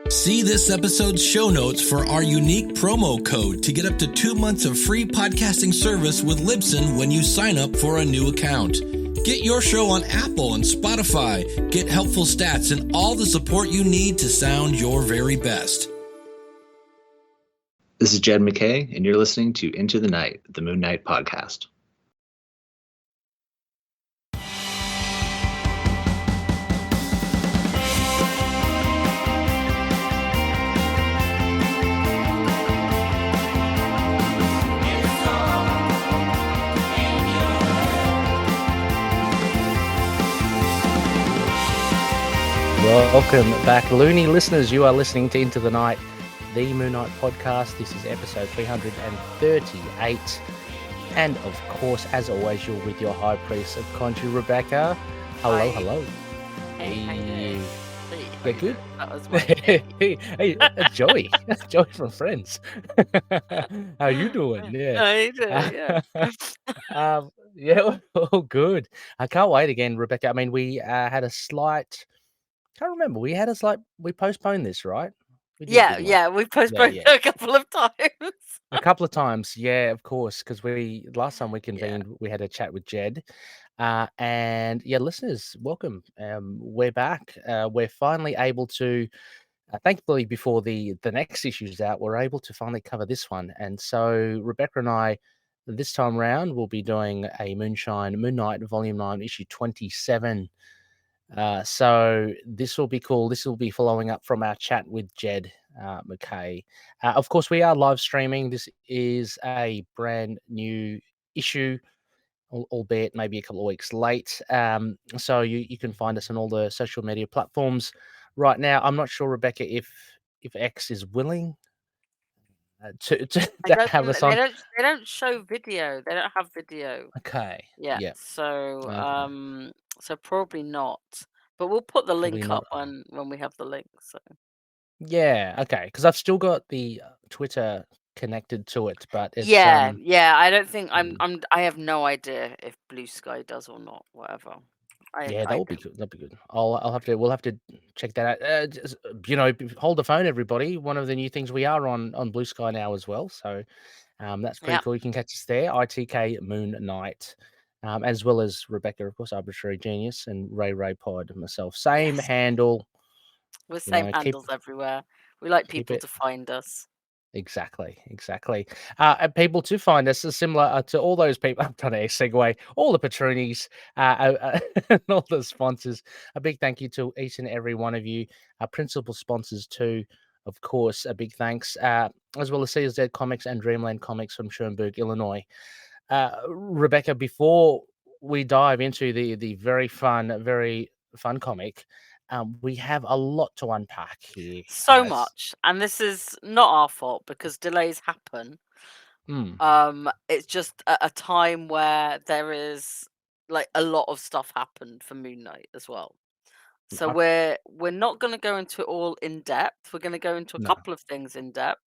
See this episode's show notes for our unique promo code to get up to 2 months of free podcasting service with Libsyn when you sign up for a new account. Get your show on Apple and Spotify, get helpful stats, and all the support you need to sound your very best. This is Jed MacKay, and you're listening to Into the Night, the Moon Knight podcast. Welcome back, loony listeners. You are listening to Into the Night, the Moon Knight podcast. This is episode 338. And of course, as always, you're with your High Priest of Khonshu, Rebecca. Hello, Hi. hello. Hey. Yeah, good. That was my Hey, Joey. Joey from Friends. How you doing? Yeah. How you doing? Yeah. Yeah, all good. I can't wait again, Rebecca. I mean, we had a slight... Can't remember. We postponed this, right? We did, didn't we? Yeah. We postponed Yeah. it a couple of times. A couple of times, yeah, of course, because last time we convened, we had a chat with Jed, and yeah, listeners, welcome. We're back. We're finally able to, thankfully, before the next issue's out, we're able to finally cover this one. And so Rebecca and I, this time round, will be doing a Moon Knight Volume 9, Issue 27. So this will be cool. This will be following up from our chat with Jed MacKay. Of course, we are live streaming. This is a brand new issue, albeit maybe a couple of weeks late. So you can find us on all the social media platforms right now. I'm not sure, Rebecca, if X is willing to have us on. They don't show video. They don't have video. Okay. Yeah. Yeah. So Okay. so probably not. But we'll put the Probably link not. up when we have the link. So Yeah. Okay. Because I've still got the Twitter connected to it, but it's yeah. I don't think mm. I have no idea if Blue Sky does or not. Whatever. Yeah, that would be good. That'd be good. We'll have to check that out. Hold the phone, everybody. One of the new things, we are on Blue Sky now as well. So that's pretty cool. You can catch us there. ITK Moon Knight, as well as Rebecca, of course, Arbitrary Genius, and Ray Pod, and myself. Same handle. We're same handles everywhere. We like people to find us. Exactly. And people to find us are similar to all those people. I've done a segue. All the patroonies, and all the sponsors. A big thank you to each and every one of you. Our principal sponsors too, of course. A big thanks, as well as CSZ Comics and Dreamland Comics from Schoenberg, Illinois. Rebecca, before we dive into the very fun comic, we have a lot to unpack here. So much, and this is not our fault because delays happen. It's just a time where there is like a lot of stuff happened for Moon Knight as well. So we're not going to go into it all in depth. We're going to go into a couple of things in depth,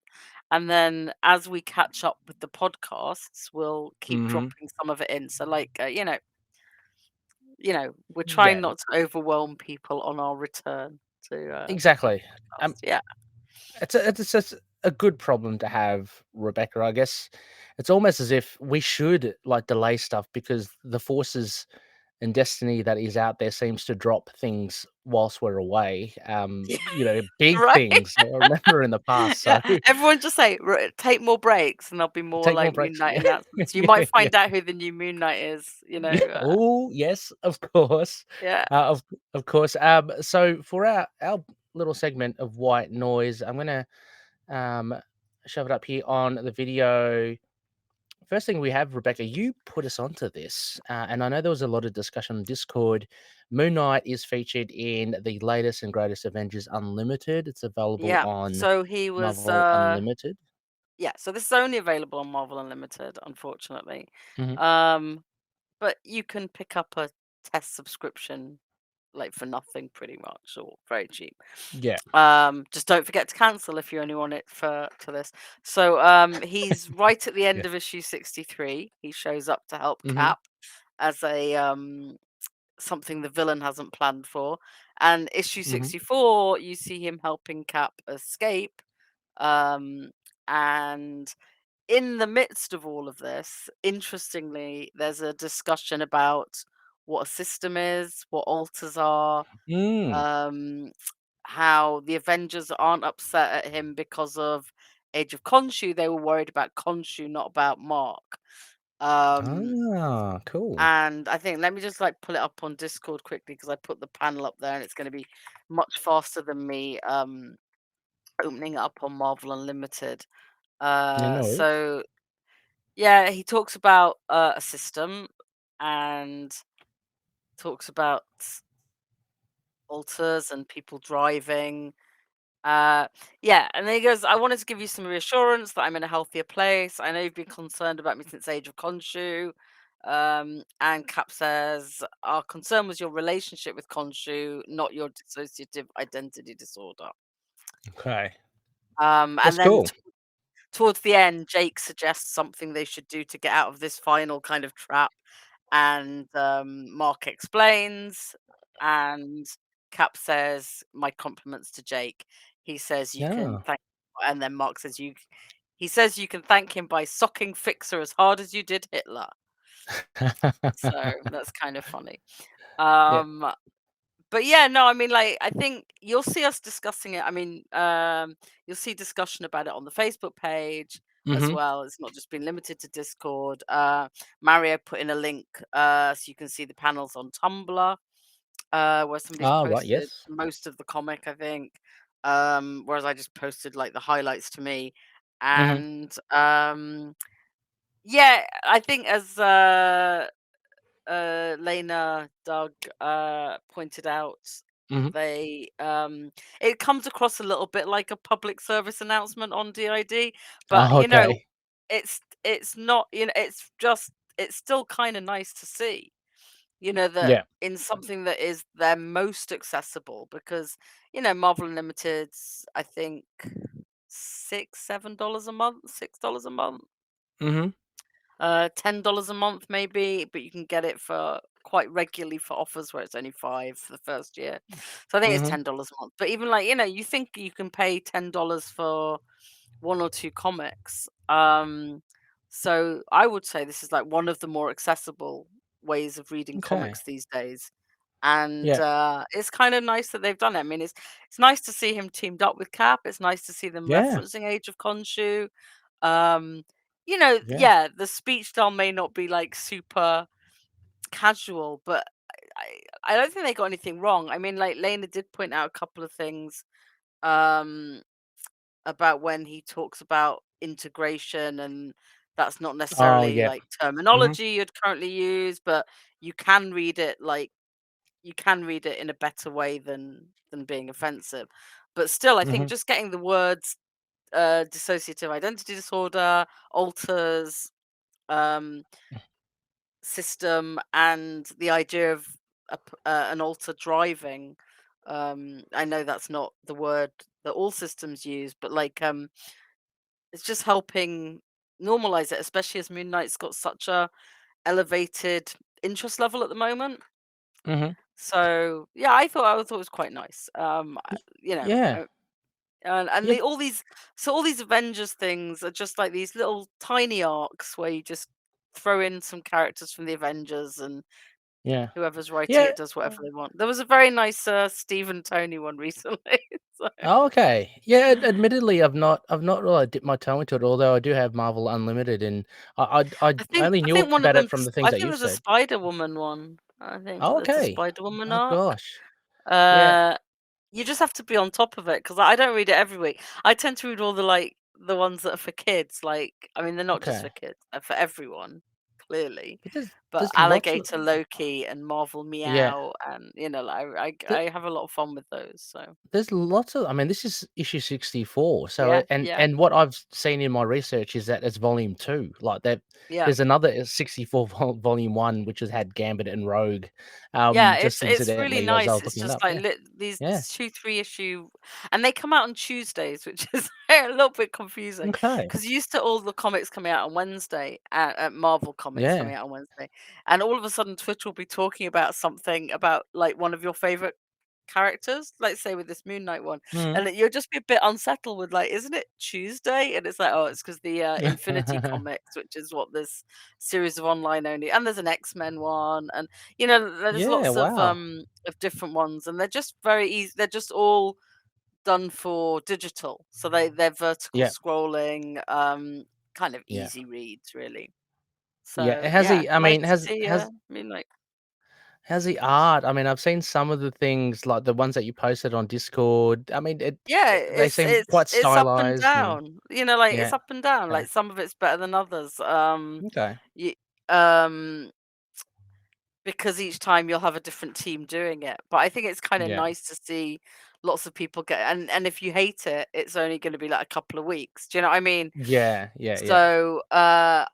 and then as we catch up with the podcasts, we'll keep dropping some of it in. So like we're trying not to overwhelm people on our return to exactly. Yeah. It's just a good problem to have, Rebecca. I guess it's almost as if we should like delay stuff because the forces and destiny that is out there seems to drop things whilst we're away. Big things. I remember in the past. So everyone just say take more breaks, and there'll be more like Moon Knight announcements. You might find out who the new Moon Knight is. Oh yes, of course. Yeah. Of course. So for our little segment of white noise, I'm gonna shove it up here on the video. First thing we have, Rebecca, you put us onto this, and I know there was a lot of discussion on Discord. Moon Knight is featured in the latest and greatest Avengers Unlimited. It's available on so he was Marvel Unlimited. Yeah, so this is only available on Marvel Unlimited, unfortunately. But you can pick up a test subscription like for nothing pretty much, or very cheap. Yeah. Just don't forget to cancel if you only want it for this. So he's right at the end of issue 63. He shows up to help Cap as a something the villain hasn't planned for. And issue Mm-hmm. 64, you see him helping Cap escape. And in the midst of all of this, interestingly, there's a discussion about what a system is, what alters are, Mm. um, how the Avengers aren't upset at him because of Age of Khonshu. They were worried about Khonshu, not about Mark. Ah, cool. And I think, let me just like pull it up on Discord quickly because I put the panel up there and it's going to be much faster than me opening it up on Marvel Unlimited. Yeah, no worries. So yeah, he talks about a system and talks about alters and people driving. Yeah, and then he goes, I wanted to give you some reassurance that I'm in a healthier place. I know you've been concerned about me since Age of Khonshu. And Cap says, our concern was your relationship with Khonshu, not your dissociative identity disorder. Okay. And That's then cool. towards the end, Jake suggests something they should do to get out of this final kind of trap. And Mark explains, and Cap says, "My compliments to Jake." He says, "You can Yeah. thank," and then Mark says, "You." He says, "You can thank him by socking Fixer as hard as you did Hitler." So that's kind of funny. Yeah. Um, but yeah, no, I mean, like, I think you'll see us discussing it. I mean, you'll see discussion about it on the Facebook page as Mm-hmm. well. It's not just been limited to Discord. Mario put in a link so you can see the panels on Tumblr, where somebody's Ah, right. posted Yes. most of the comic, I think. Whereas I just posted like the highlights to me. Mm-hmm. And yeah, I think as Lena Doug pointed out, Mm-hmm. they it comes across a little bit like a public service announcement on DID, but Oh, okay. it's not, it's still kind of nice to see, that Yeah. in something that is their most accessible, because Marvel Unlimited's, I think, $6-7 a month, $6 a month, Mm-hmm. $10 a month maybe, but you can get it for quite regularly for offers where it's only 5 for the first year. So I think it's Mm-hmm. $10 a month. But even like, you think you can pay $10 for one or two comics. So I would say this is like one of the more accessible ways of reading Okay. comics these days. And Yeah. it's kind of nice that they've done it. I mean, it's nice to see him teamed up with Cap. It's nice to see them Yeah. referencing Age of Khonshu. Um, Yeah. yeah, the speech style may not be like super casual, but I don't think they got anything wrong. I mean, like Lena did point out a couple of things um about when he talks about integration, and that's not Oh, necessarily yep. like Mm-hmm. terminology you'd currently use, but you can read it like you can read it in a better way than being offensive. But still, I think Mm-hmm. just getting the words dissociative identity disorder, alters, um, system, and the idea of an alter driving. I know that's not the word that all systems use, but like it's just helping normalize it, especially as Moon Knight's got such a elevated interest level at the moment. Mm-hmm. So yeah, I thought it was quite nice. You know, Yeah. and Yeah. the all these Avengers things are just like these little tiny arcs where you just throw in some characters from the Avengers, and Yeah. whoever's writing Yeah. it does whatever they want. There was a very nice Stephen Tony one recently. So Oh, okay. Yeah, admittedly, I've not really dipped my toe into it, although I do have Marvel Unlimited, and I only I knew think one of about them. it from the things I that think you've there's a said. Spider Woman one. I think Oh, there's a okay. Spider Woman Oh arc. gosh. Yeah. Uh, you just have to be on top of it because I don't read it every week. I tend to read all the ones that are for kids. Like, I mean, they're not just for Okay. kids; they're for everyone, clearly. But there's But there's lots of Alligator Loki and Marvel yeah. Meow, and like, th- I have a lot of fun with those. So There's lots of. I mean, this is issue 64. So, yeah, and yeah, and what I've seen in my research is that it's volume 2. Like that, yeah. there's another 64 volume 1, which has had Gambit and Rogue. Yeah, Just it's really incidentally, as I nice. was It's looking it just up. like Yeah. these Yeah. 2-3 issue, and they come out on Tuesdays, which is a little bit confusing Okay. because used to all the comics coming out on Wednesday, at Marvel comics Yeah. coming out on Wednesday. and all of a sudden Twitter will be talking about something about like one of your favorite characters, like say with this Moon Knight one, Mm. and you'll just be a bit unsettled with like, isn't it Tuesday? And it's like, oh, it's because the Infinity Comics, which is what this series of online only, and there's an X-Men one, and there's Yeah, lots wow. of different ones, and they're just very easy. They're just all done for digital, so they're vertical Yeah, scrolling, kind of yeah. easy reads, really. Yeah, So has yeah, he I nice mean, to see Moonlight. has the art I mean, I've seen some of the things, like, the ones that you posted on Discord. I mean, Yeah, they seem quite it's up and stylized and down. Like it's yeah, up and down. okay, Like some of it's better than others. okay, You, um, because each time you'll have a different team doing it. But I think it's kind of yeah. nice to see lots of people get, and if you hate it, it's only going to be like a couple of weeks. Do you know what I mean? Yeah, yeah, yeah. So I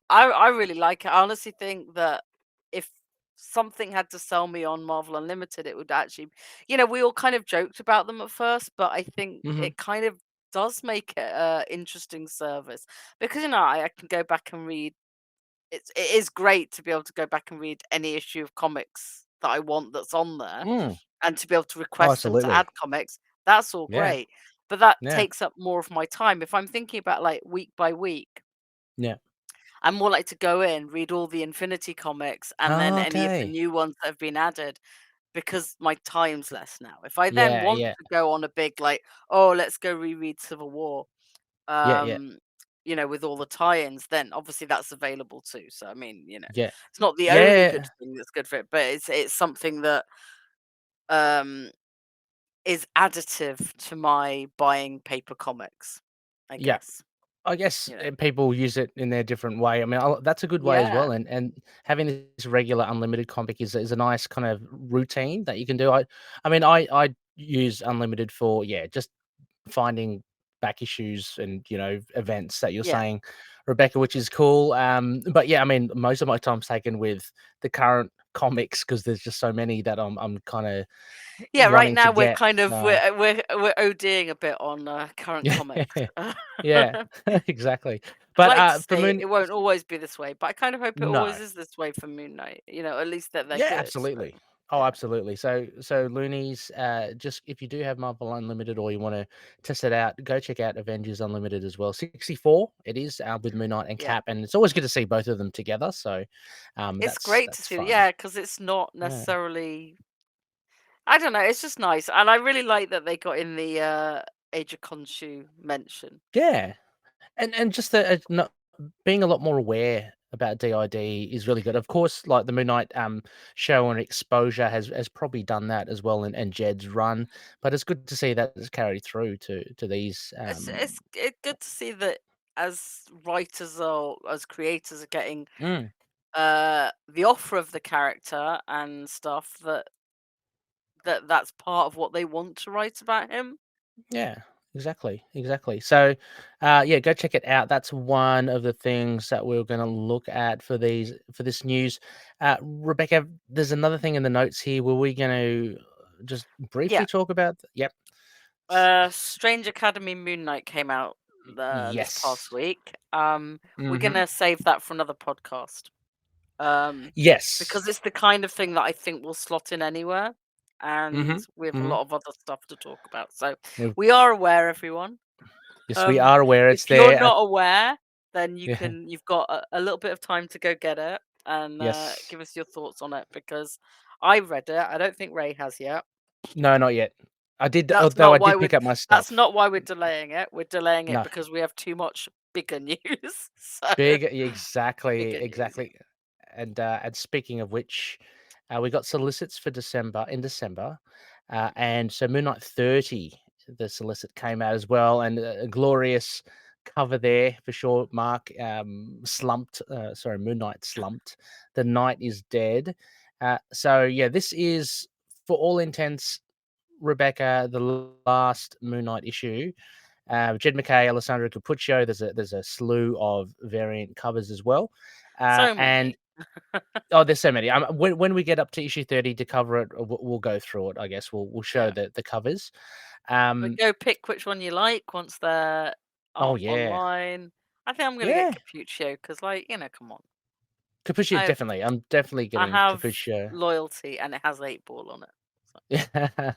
really like it. I honestly think that if something had to sell me on Marvel Unlimited, it would actually, we all kind of joked about them at first, but I think Mhm. it kind of does make it a interesting service because I can go back and read. It is great to be able to go back and read any issue of comics that I want that's on there, Mm. and to be able to Oh, request them to add absolutely. comics. That's all Yeah, great, but that yeah, takes up more of my time. If I'm thinking about like week by week, yeah. I'm more like to go in, read all the Infinity comics, and then Oh, any of the okay. new ones that have been added because my time's less now. If I then Yeah, want yeah, to go on a big like, oh, let's go reread Civil War, yeah, yeah, um, with all the tie-ins, then obviously that's available too. So I mean, yeah, it's not the only good yeah, thing that's good for it, but it's something that um is additive to my buying paper comics, I yeah. guess. I guess, You know. people use it in their different way. I mean, that's a good way as Yeah. well, and having this regular unlimited comic is a nice kind of routine that you can do. I mean, I use unlimited for, yeah, just finding back issues and, events that you're Yeah. saying, Rebecca, which is cool. But yeah, I mean, most of my time's taken with the current comics because there's just so many that I'm kinda Yeah, right running to now we're get, kind of so we're ODing a bit on current yeah, comics. yeah, exactly. I'd But, like to for say Moon it won't always be this way, but I kind of hope it no. always is this way for Moon Knight. At least that they're Yeah, good. So absolutely. Oh, yeah, absolutely. So Loonies, just if you do have Marvel Unlimited or you want to test it out, go check out Avengers Unlimited as well. 64 it is, with Moon Knight and yeah, Cap, and it's always good to see both of them together. So, it's that's great to that's see. fun. Yeah, because it's not Yeah, necessarily. I don't know. It's just nice, and I really like that they got in the Age of Khonshu mention. yeah, and just not being a lot more aware about DID is really good. Of course, like the Moon Knight show and exposure has probably done that as well, and Jed's run, but it's good to see that it's carried through to these. It's good to see that as writers or as creators are getting Mm. the offer of the character and stuff that's part of what they want to write about him. Yeah, exactly, exactly. So, yeah, go check it out. That's one of the things that we're going to look at for this news. Rebecca, there's another thing in the notes here. Were we going to just Yeah. briefly talk about? Yep. S- Strange Academy Moon Knight came out this past Yes. week. We're Mm-hmm. gonna save that for another podcast. Yes. Because it's the kind of thing that I think will slot in anywhere, and Mm-hmm. we have a Mm-hmm. lot of other stuff to talk about. So we are aware, everyone. Yes, we Um, are aware if it's you're there. not aware, then Yeah. you've got a little bit of time to go get it and Yes. give us your thoughts on it because I read it. I don't think Ray has yet. No, not yet. I did, That's although I not why did we're pick up my that's stuff. not why we're delaying it. We're delaying it No. because we have too much bigger news. So Big, exactly, bigger news. exactly. And speaking of which, we got solicits for December, and so Moon Knight 30, the solicit came out as well, and a glorious cover there for sure. Mark Moon Knight slumped. The night is dead. So yeah, this is for all intents, Rebecca, the last Moon Knight issue. Jed MacKay, Alessandro Cappuccio. There's a slew of variant covers as well, So and many. oh, there's so many. When we get up to issue 30 to cover it, we'll go through it. I guess we'll show Yeah. the covers. But Um, go pick which one you like once they're oh yeah, online. I think I'm gonna get yeah, Capuccio because, like, come on. Capuccio, I definitely. I'm definitely I getting have Capuccio. loyalty, and it has 8 ball on it. So. Yeah.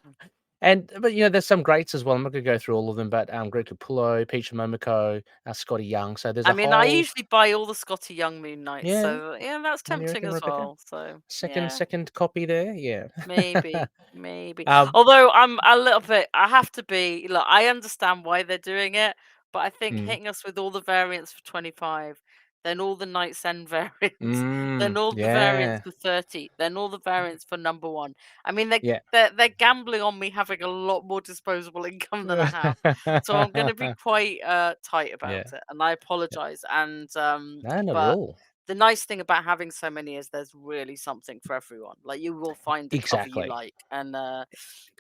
But there's some greats as well. I'm not gonna go through all of them, but Greg Capullo, Peach Momoko, Scotty Young. So there's I a mean, I whole usually buy all the Scotty Young Moon Knights, yeah. so yeah, that's What do you tempting reckon, as Rebecca? well. So Second yeah, second copy there, yeah. maybe. um, Although I'm a little bit, I have to be. Look, I understand why they're doing it, but I think mm, hitting us with all the variants for 25, then all the Night's End variants, then all the variants yeah, for 30, then all the variants for number one. I mean, yeah. they're gambling on me having a lot more disposable income than I have, so I'm going to be quite tight about Yeah. it, and I apologize. And No, not at but all. the nice thing about having so many is there's really something for everyone. Like you will find the cover you Exactly. like, and I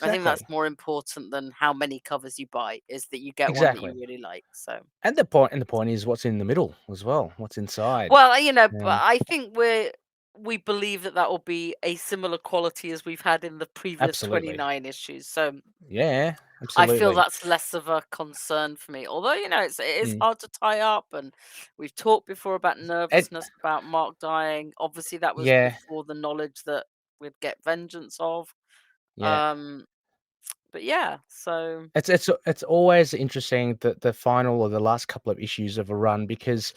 think that's Exactly. more important than how many covers you buy. Is that you get one that you Exactly. really like. So And the point is what's in the middle as well. What's inside. well, but Um, I think we believe that that will be a similar quality as we've had in the previous absolutely. 29 issues. So Yeah, I feel absolutely. that's less of a concern for me. Although, it is Mm. hard to tie up, and we've talked before about And nervousness about Mark dying. Obviously, that was yeah, before the knowledge that we'd get vengeance of. yeah. Um, but yeah, so It's always interesting that the final or the last couple of issues of a run because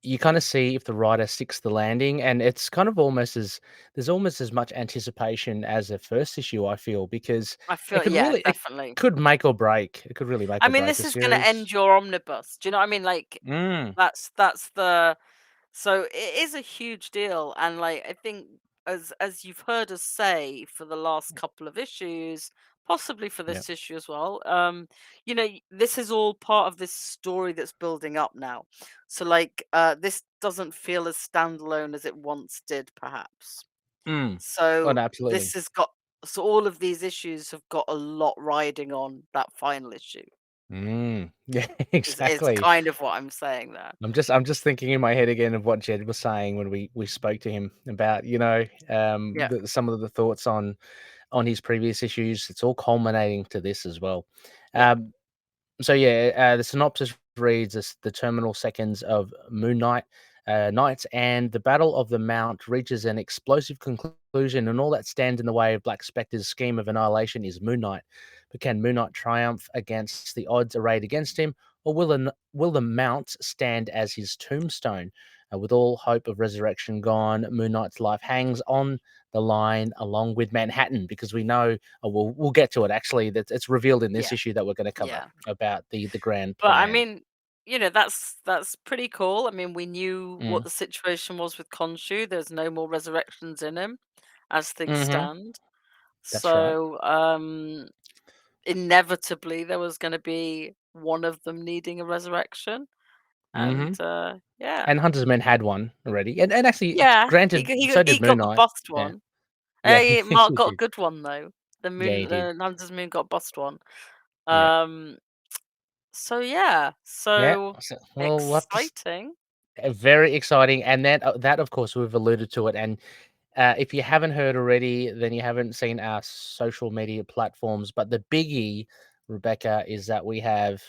you kind of see if the writer sticks the landing, and it's kind of almost as there's almost as much anticipation as the first issue. I feel because I feel yeah, it definitely. could make or break. It could really make I or mean, break this a is going to series. end your omnibus. Do you know what I mean? Like Mm, that's the so it is a huge deal, and like I think as you've heard us say for the last couple of issues, possibly for yeah. this issue as well, this is all part of this story that's building up now. So like this doesn't feel as standalone as it once did, perhaps. Mm. Oh, So no, this absolutely. has got so all of these issues have got a lot riding on that final issue. Yeah, Is exactly. kind of what I'm saying there. I'm just thinking in my head again of what Jed was saying when we spoke to him about Yeah, some of the thoughts on his previous issues. It's all culminating to this as well. yeah. Um, So yeah, the synopsis reads as the terminal seconds of Moon Knight Knights and the Battle of the Mount reaches an explosive conclusion, and all that stands in the way of Black Spectre's scheme of annihilation is Moon Knight. But can Moon Knight triumph against the odds arrayed against him, or will the Mount stand as his tombstone? With all hope of resurrection gone, Moon Knight's life hangs on the line along with Manhattan, because we know, we'll get to it actually, that it's revealed in this Yeah, issue that we're going to cover yeah. about the grand But I plan. mean, that's pretty cool. I mean, we knew what Mm. the situation was with Khonshu. There's no more resurrections in him as things Mhm. stand. That's right. So, inevitably there was going to be one of them needing a resurrection. And Mhm. yeah. And Hunter's Men had one already, and actually, Yeah, he granted, got he got so he did got Moon the Knight. bust Yeah. one. Yeah, Mark he got a did. good one though. Yeah, he did. The Hunter's Moon got bust one. Yeah. Um so yeah, Yeah. so So, well, we'll have to exciting. very exciting, and that, of course, we've alluded to it, and, if you haven't heard already, then you haven't seen our social media platforms, but the biggie, Rebecca, is that we have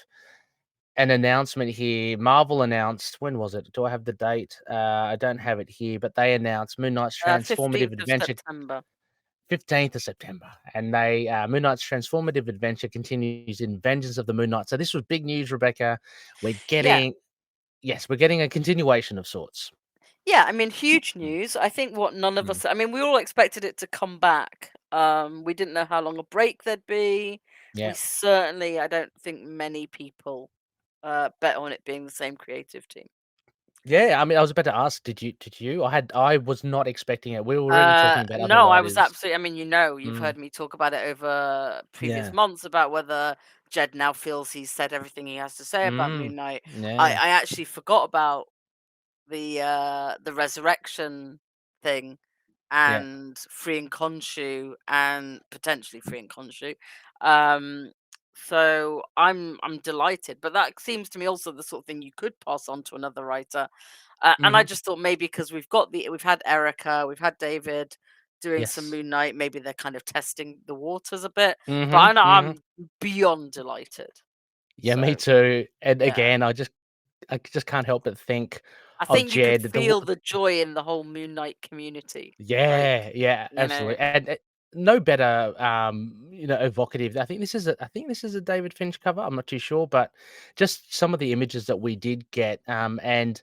an announcement here. Marvel announced, when was it? Do I have the date? I don't have it here, but they announced Moon Knight's transformative 15th of adventure, September. 15th of September. And they Moon Knight's transformative adventure continues in Vengeance of the Moon Knight. So this was big news, Rebecca. We're Yeah. getting Yes, we're getting a continuation of sorts. Yeah, I mean, huge Mm, news. I think what none of mm, us, I mean, we all expected it to come back. We didn't know how long a break there'd be. We yeah. certainly, I don't think many people bet on it being the same creative team. Yeah, I mean, I was about to ask, did you? I was not expecting it. We were already talking about other No, I was writers. absolutely. I mean, you've Mm, heard me talk about it over previous yeah. months about whether Jed now feels he's said everything he has to say about Mm, Moon Knight. yeah. I actually forgot about the resurrection thing Yeah. and freeing Khonshu and potentially freeing Khonshu. Um, so I'm delighted, but that seems to me also the sort of thing you could pass on to another writer. And I Mhm. just thought maybe because we've had Erica, we've had David doing some Yes. Moon Knight, maybe they're kind of testing the waters a bit. But Mhm, mhm. I'm beyond delighted. Yeah, me So too. And yeah, again, I just can't help but think I of think you could Jed. feel the joy in the whole Moon Knight community. Like, Yeah, yeah, you know, absolutely, and, no better, evocative. I think this is a David Finch cover, I'm not too sure, but just some of the images that we did get, and,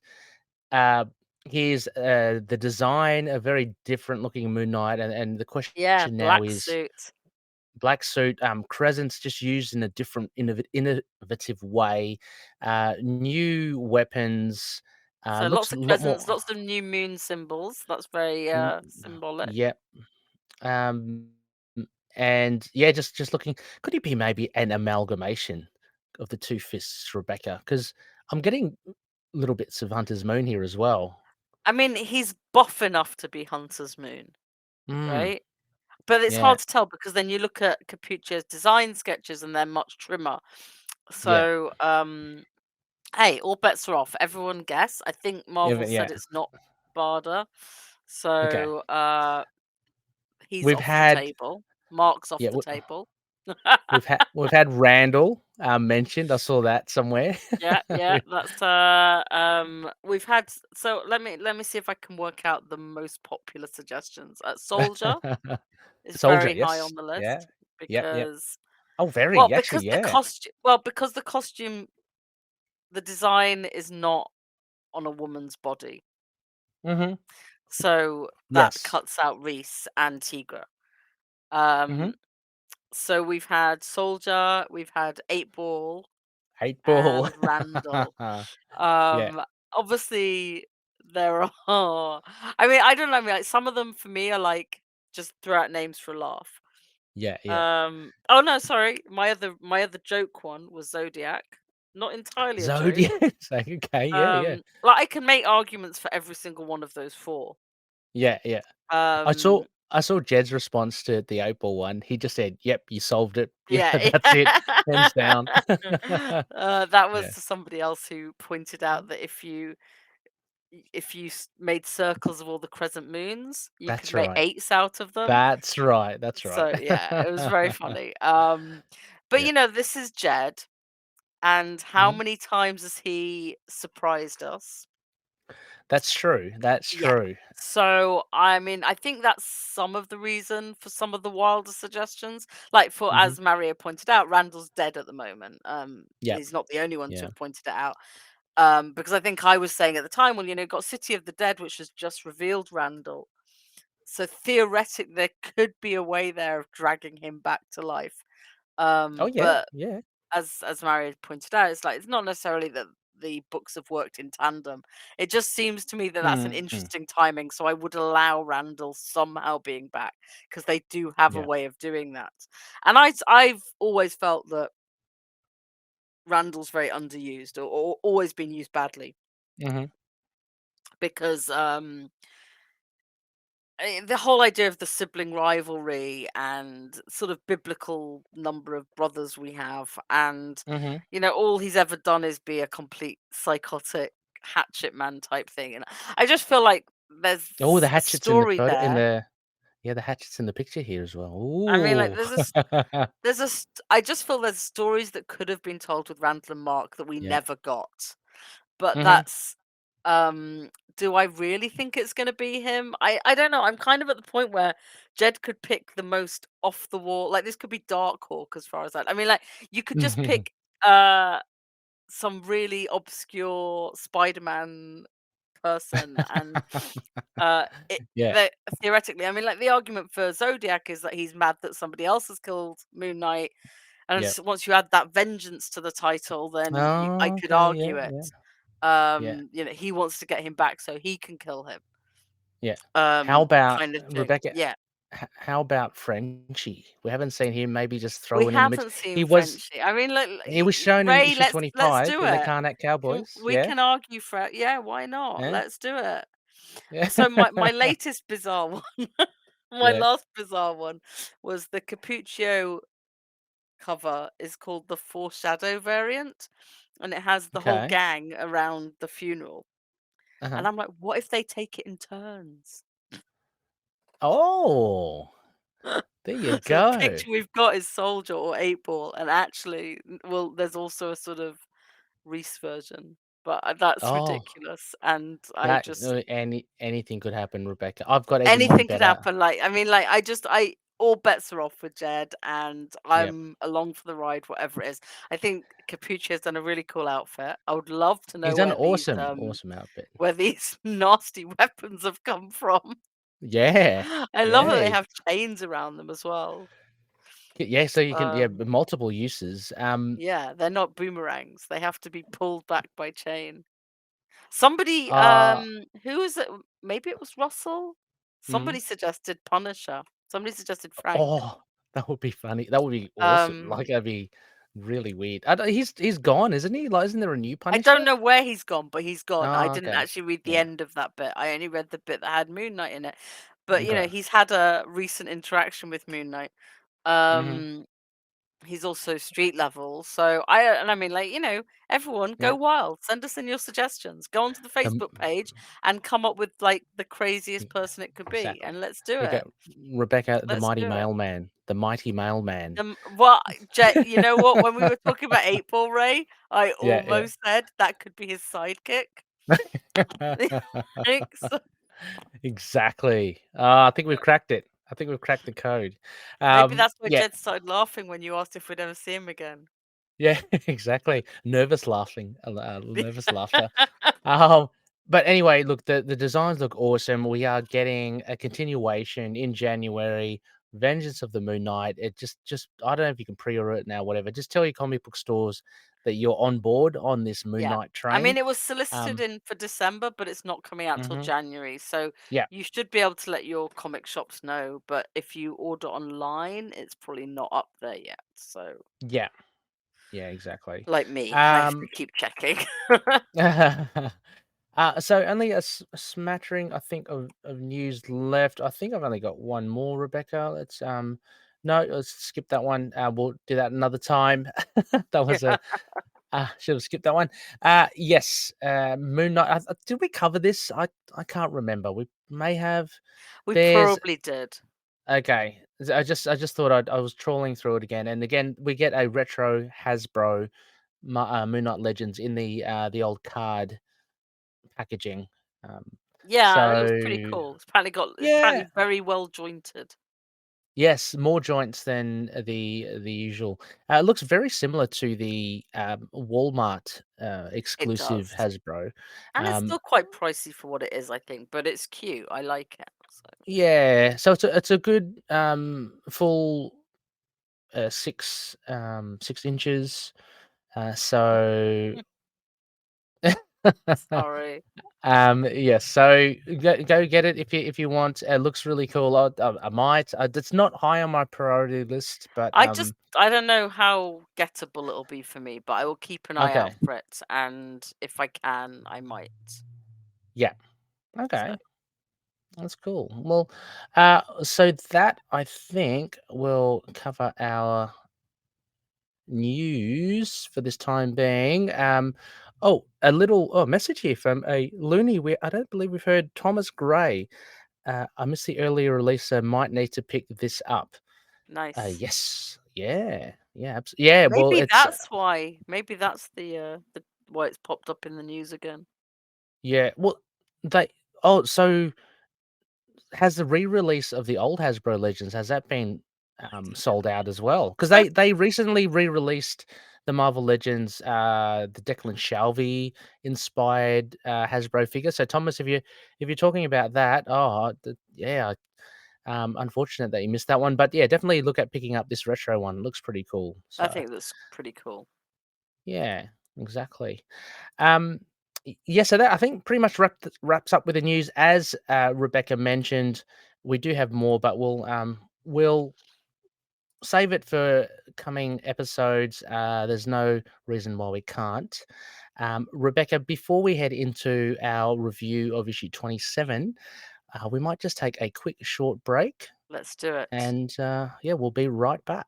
uh, here's, the design, a very different looking Moon Knight, and the yeah, question now black is suit. black suit, crescents just used in a different innovative way, new weapons, So looks lots a of lot more crescents, lots of new moon symbols. That's very mm, symbolic. yep. Um, and yeah, just looking, could it be maybe an amalgamation of the two fists, Rebecca? Because I'm getting little bits of Hunter's Moon here as well. I mean, he's buff enough to be Hunter's Moon, Mm, right? But it's yeah, hard to tell because then you look at Capucci's design sketches and they're much trimmer. yeah, So, hey, all bets are off. Everyone guess. I think Marvel yeah. said it's not Barda. Okay, So, he's we've off the had table. Mark's off yeah, the table. we've had Randall mentioned. I saw that somewhere. Yeah, yeah, that's we've had so let me see if I can work out the most popular suggestions. Soldier is Soldier, very high yes, on the yeah, list yep, yep. because Oh, very actually, yeah. because the costume the design is not on a woman's body. Mhm. So that Yes. cuts out Reese and Tigra. Mhm. Um so we've had Soldier, we've had 8 Ball 8 ball. and Randall. Yeah. Obviously there are I mean, I don't know, I mean, like some of them for me are like just throw out names for a laugh. Yeah, yeah. Oh no, sorry. My other joke one was Zodiac. Not entirely a joke. Zodiac. It's like, okay, yeah, yeah. Like I can make arguments for every single one of those four. Yeah, yeah. I saw Um, I saw Jed's response to the 8 ball one. He just said, "Yep, you solved it. Yeah, yeah, that's it. Hands down." that was Yeah. to somebody else who pointed out that if you made circles of all the crescent moons, you could That's make right. eights out of them. That's right, that's right. So yeah, it was very funny. But Yeah. you know, this is Jed, and how Mhm. many times has he surprised us? That's true, that's Yeah. true. So I mean, I think that's some of the reason for some of the wilder suggestions. Like for Mhm. as Mario pointed out, Randall's dead at the moment. Yep. He's not the only one to Yeah. have pointed it out. Because I think I was saying at the time, well, got City of the Dead, which has just revealed Randall. So theoretically, there could be a way there of dragging him back to life. Oh, yeah, But yeah. as Mario pointed out, it's like it's not necessarily that the books have worked in tandem. It just seems to me that that's an Mhm. interesting timing. So I would allow Randall somehow being back because they do have a Yeah. way of doing that. And I've always felt that Randall's very underused or always been used badly Mhm. because the whole idea of the sibling rivalry and sort of biblical number of brothers we have, and Mhm. all he's ever done is be a complete psychotic hatchet man type thing, and I just feel like there's Oh, the a hatchet's in the story photo in there. the yeah, the hatchet's in the picture here as well. I mean, like Ooh. I just feel there's stories that could have been told with Randall and Mark that we Yeah. never got. But Mhm. that's do I really think it's gonna be him? I don't know. I'm kind of at the point where Jed could pick the most off the wall. Like this could be Dark Hawk as far as that. I mean, like you could just pick some really obscure Spider-Man person and Yeah. theoretically, I mean, like the argument for Zodiac is that he's mad that somebody else has killed Moon Knight, and Yep. once you add that vengeance to the title, then I Oh, could okay. Yeah, argue it. yeah, yeah, He wants to get him back so he can kill him. yeah. How about Kind of thing. Rebecca? Yeah. How about Frenchie? We haven't seen him. Maybe just We throw in an image. haven't seen He was Frenchie. I mean, look, he was shown in Ray, issue let's 25 do in the it. Karnak Cowboys. We Yeah, can argue for yeah, why not? yeah, Let's do it. yeah, So my latest bizarre one, my yeah. last bizarre one was the Capuccio cover is called the Foreshadow variant, and it has the whole Okay. gang around the funeral. Uh-huh. And I'm like, what if they take it in turns? Oh, there you So the go. picture we've got is Soldier or 8 Ball, and actually, well, there's also a sort of Reese version. but that's Oh, ridiculous. And I that just anything could happen, Rebecca. I've got even one anything could better. happen. Like, I mean, like, I all bets are off with Jed, and Yep. I'm along for the ride, whatever it is. I think Capucci has done a really cool outfit. I would love to He's know done where an awesome outfit. these nasty weapons have come from. Yeah. I love that they Yeah. have chains around them as well. Yeah, so you can Um, multiple uses. yeah, they're not boomerangs. They have to be pulled back by chain. Somebody, uh who was it? Maybe it was Russell. mm, Somebody suggested Punisher. Somebody suggested Frank. oh, that would be funny. That would be awesome. Like Um, that'd be really weird. He's gone, isn't he? Like, isn't there a new I don't Punisher? know where he's gone, but he's gone. I Oh, didn't okay. actually read the Yeah. end of that bit. I only read the bit that had Moon Knight in it. But Okay. he's had a recent interaction with Moon Knight. Mm-hmm. Um, he's also street level. So I mean, like, everyone go Yeah. wild. Send us in your suggestions. Go onto the The, Facebook page and come up with like the craziest person it could be, exactly. and let's do We it. got Rebecca, the Let's mighty do it. mailman. The mighty mailman. Well, you know what? When we were talking about 8 Ball Ray, I Yeah, yeah. almost said that could be his sidekick. Thanks. Exactly. I think we've cracked it. I think we've cracked the code. Maybe that's why Yeah, Jed started laughing when you asked if we'd ever see him again. yeah, exactly. Nervous laughing, nervous laughter. Um, but anyway, look, the designs look awesome. We are getting a continuation in January. Vengeance of the Moon Knight. It just I don't know if you can pre-order it now, whatever. Just tell your comic book stores that you're on board on this Moon Yeah. Knight I mean, train. it was solicited Um, in for December, but it's not coming out till mhm. January. So Yeah, you should be able to let your comic shops know. But if you order online, it's probably not up there yet. So, yeah, yeah, exactly. like me, I have to Um, keep checking. so only a smattering, I think, of news left. I think I've only got one more, Rebecca. No, let's skip that one. We'll do that another time. That was Yeah. a should have skipped that one. Yes, Moon Knight. Did we cover this? I can't remember. We may have. We There's probably did. okay. I just thought I was trawling through it again, and again we get a retro Hasbro Moon Knight Legends in the old card packaging. Um, Yeah, it looks pretty so cool. It's yeah, apparently very well jointed. yes, more joints than the usual. It looks very similar to the Walmart It exclusive does. Hasbro. And it's Um, still quite pricey for what it is, I think, but it's cute. I like it. So yeah, so it's a good full 6 inches. So sorry. yes, so go get it if you want. It looks really cool. I might. It's not high on my priority list, but I don't know how gettable it'll be for me, but I will keep an eye out okay, for it, and if I can, I might. yeah, So okay, that's cool. Well, so that I think will cover our news for this time being. A little message here from a loony. I don't believe we've heard Thomas Gray. I missed the earlier release, so might need to pick this up. nice. Yes. Yeah. Yeah. Yeah. Well, Maybe it's that's why. Maybe that's the why it's popped up in the news again. yeah. Well, they. Oh, so has the re-release of the old Hasbro Legends has that been sold out as well? Because Oh, they recently re-released the Marvel Legends, the Declan Shalvey inspired Hasbro figure. So Thomas, if you're talking about that, yeah. Unfortunate that you missed that one, but yeah, definitely look at picking up this retro one. It looks pretty cool. I So think that's pretty cool. yeah, exactly. Um, yeah, so that I think pretty much wraps up with the news. As Rebecca mentioned, we do have more, but we'll save it for coming episodes. There's no reason why we can't. Rebecca, before we head into our review of issue 27, we might just take a quick short break. Let's do it. And yeah, we'll be right back.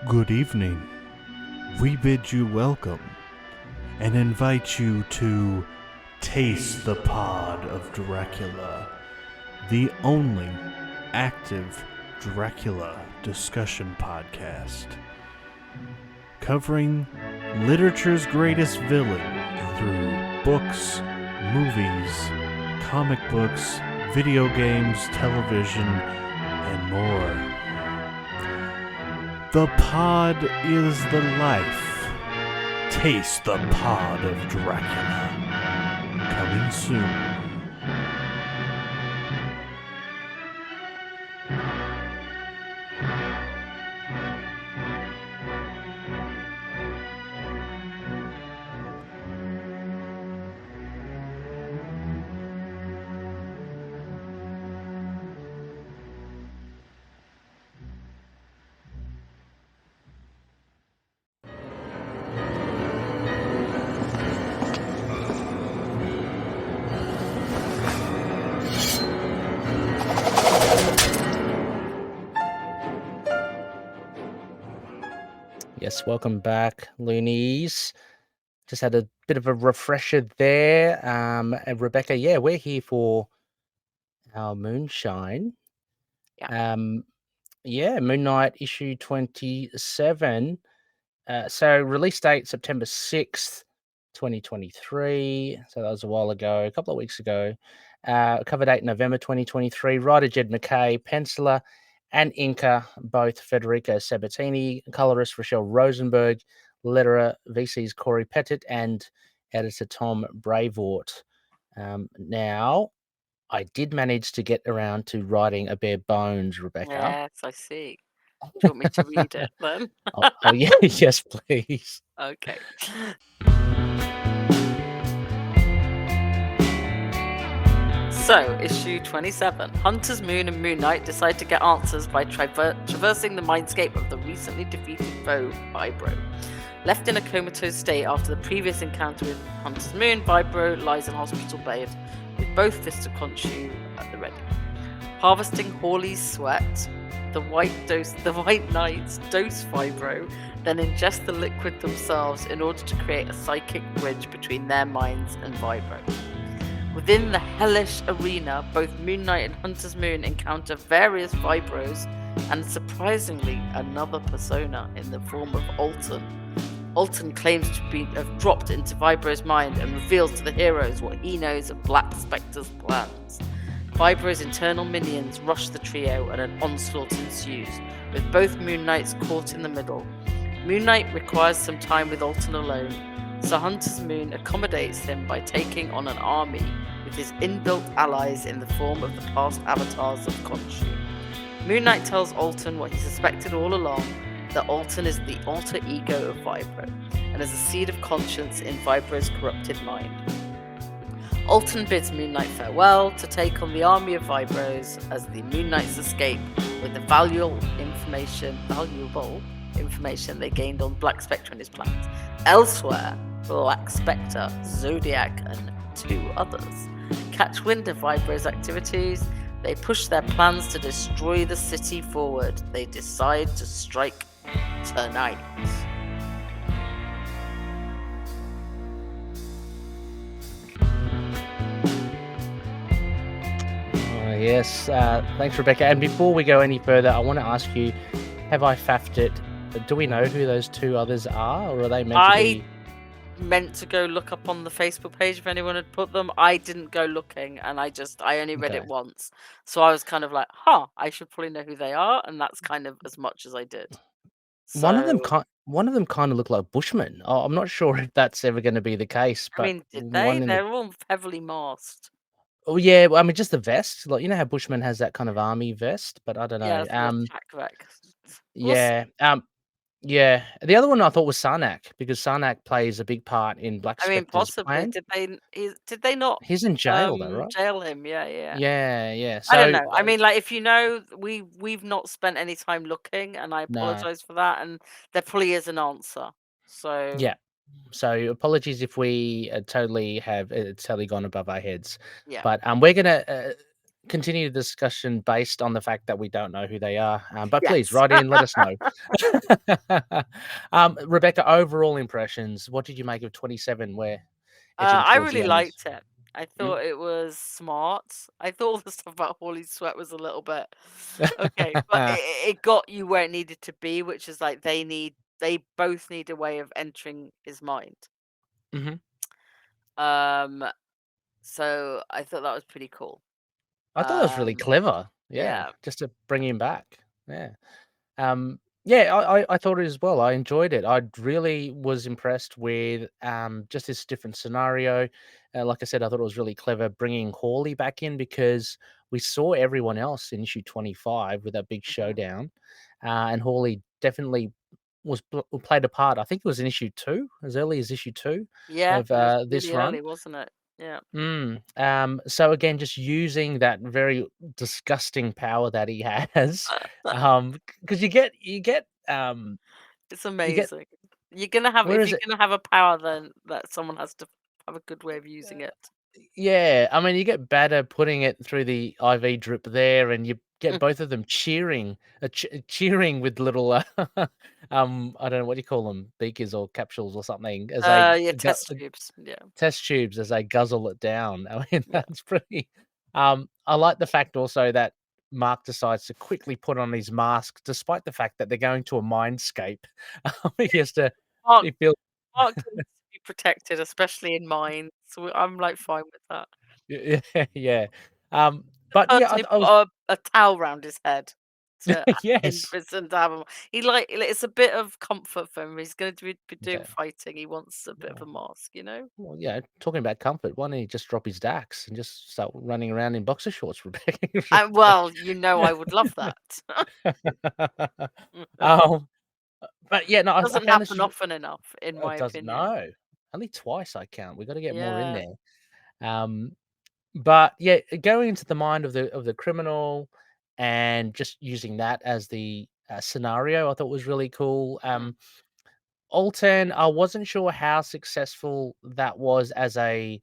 Good evening. We bid you welcome and invite you to taste the pod of Dracula, the only active Dracula discussion podcast, covering literature's greatest villain through books, movies, comic books, video games, television, and more. The pod is the life. Taste the pod of Dracula. Coming soon. Yes, welcome back, loonies. Just had a bit of a refresher there. And Rebecca, yeah, we're here for our Moonshine. Yeah. Moon Knight issue 27. So release date September 6th, 2023. So that was a while ago, a couple of weeks ago. Cover date November 2023. Writer Jed MacKay, penciler and inker both Federico Sabatini, colorist Rachelle Rosenberg, letterer VC's Cory Petit, and editor Tom Brevoort. Now, I did manage to get around to writing a bare bones, Rebecca. Yes, I see. Do you want me to read it then? Oh yeah, yes, please. Okay. So, issue 27. Hunter's Moon and Moon Knight decide to get answers by traversing the mindscape of the recently defeated foe, Vibro. Left in a comatose state after the previous encounter with Hunter's Moon, Vibro lies in hospital bed with both Fists of Khonshu at the ready. Harvesting Hawley's sweat, the White Knights dose Vibro, then ingest the liquid themselves in order to create a psychic bridge between their minds and Vibro. Within the hellish arena, both Moon Knight and Hunter's Moon encounter various Vibros and, surprisingly, another persona in the form of Alton. Alton claims to have dropped into Vibro's mind and reveals to the heroes what he knows of Black Spectre's plans. Vibro's internal minions rush the trio and an onslaught ensues, with both Moon Knights caught in the middle. Moon Knight requires some time with Alton alone, so Hunter's Moon accommodates him by taking on an army with his inbuilt allies in the form of the past avatars of Khonshu. Moon Knight tells Alton what he suspected all along, that Alton is the alter ego of Vibro, and is a seed of conscience in Vibro's corrupted mind. Alton bids Moon Knight farewell to take on the army of Vibros as the Moon Knights escape with the valuable information they gained on Black Spectre and his plans. Elsewhere, Black Spectre, Zodiac, and two others catch wind of Vibro's activities. They push their plans to destroy the city forward. They decide to strike tonight. Yes, thanks, Rebecca. And before we go any further, I want to ask you, have I faffed it? Do we know who those two others are, or are they meant to be? Meant to go look up on the Facebook page if anyone had put them. I didn't go looking, and I only read it once, so I was kind of like, I should probably know who they are, and that's kind of as much as I did. So, one of them kind of looked like Bushmen. I'm not sure if that's ever going to be the case. But I mean, did they? They're all heavily masked. Oh yeah, I mean just the vest, like how Bushman has that kind of army vest, but I don't know. Yeah, yeah. The other one I thought was Sarnak, because Sarnak plays a big part in Black Spectre's possibly. plan. Did they not? He's in jail though, right? Jail him, yeah. Yeah. So, I don't know. I mean, like, if you know, we've not spent any time looking, and I apologize for that. And there probably is an answer. So yeah. So apologies if we totally gone above our heads. Yeah. But we're gonna continue the discussion based on the fact that we don't know who they are. But please write in, let us know. Rebecca, overall impressions. What did you make of 27? Where I really liked it. I thought it was smart. I thought all the stuff about Hawley's sweat was a little bit okay, but it got you where it needed to be, which is like they both need a way of entering his mind. So I thought that was pretty cool. I thought that was really clever. Yeah, just to bring him back. Yeah. I thought it as well. I enjoyed it. I really was impressed with just this different scenario. Like I said, I thought it was really clever bringing Hawley back in because we saw everyone else in issue 25 with that big showdown, and Hawley definitely played a part. I think it was in issue 2, as early as issue 2 Yeah, of it was this really run. early, wasn't it? Yeah. So again, just using that very disgusting power that he has, because you get It's amazing. You're gonna have where if is you're it? gonna have a power, then that someone has to have a good way of using it. Yeah, I mean, you get Batter putting it through the IV drip there, and you get both of them cheering, cheering with little, I don't know what do you call them, beakers or capsules or something, as they Yeah, test tubes. Yeah. test tubes as they guzzle it down. I mean, Yeah. that's pretty. I like the fact also that Mark decides to quickly put on his mask, despite the fact that they're going to a mindscape. He has to. Mark He feels. Mark needs to be protected, especially in mine. So I'm like fine with that. Yeah. But The yeah, person who I was. put a towel round his head to have in Yes. prison to have him. He it's a bit of comfort for him. He's going to be doing Yeah. fighting. He wants a bit of a mask, you know. Well, yeah. Talking about comfort, why don't he just drop his Dax and just start running around in boxer shorts, Rebecca? Well, you know, I would love that. um, but yeah, no, I Doesn't found this. happen often enough, in my It does opinion. no, only twice I count. We got to get more in Yeah. there. But yeah, going into the mind of the criminal and just using that as the scenario, I thought was really cool. Alton, I wasn't sure how successful that was as a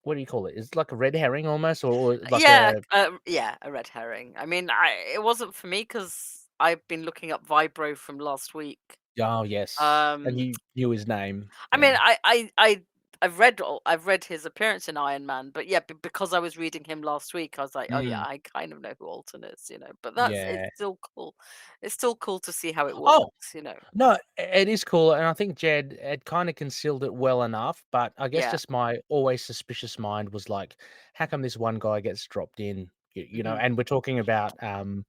what do you call it? It's like a red herring almost, or like Yeah, a a red herring. I mean, it wasn't for me because I've been looking up Vibro from last week. oh yes, and Um, you knew his name. I mean, Yeah. I've read his appearance in Iron Man, but yeah, because I was reading him last week, I was like, oh yeah, Mm, I kind of know who Alton is, you know. But it's yeah. still cool. It's still cool to see how it Oh, works, you know. no, it is cool, and I think Jed had kinda concealed it well enough, but I guess Yeah. just my always suspicious mind was like, "How come this one guy gets dropped in?" You know, Hmm. and we're talking about, and,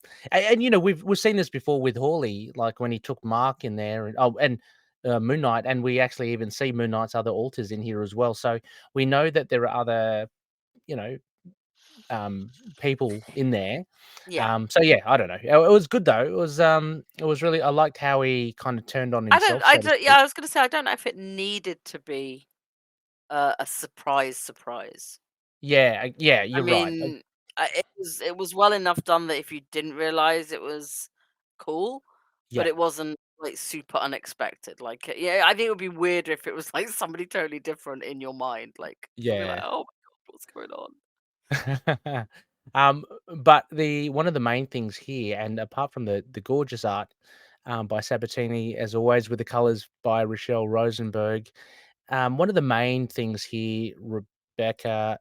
you know, we've seen this before with Hawley, like, when he took Mark in there and Moon Knight, and we actually even see Moon Knight's other alters in here as well, so we know that there are other, you know, people in there. Yeah. So yeah, I don't know. It was good though. It was really. I liked how he kind of turned on himself, I so to don't. Yeah, speak. I was gonna say I don't know if it needed to be a surprise. Yeah, yeah, I you're right. mean, it was well enough done that if you didn't realize it was cool, but Yeah, it wasn't like super unexpected. Like, yeah, I think it would be weirder if it was like somebody totally different in your mind. Like, you'd be like, yeah. oh my god, what's going on? um, but the one of the main things here, and apart from the gorgeous art by Sabatini, as always, with the colors by Rachelle Rosenberg, one of the main things here, Rebecca,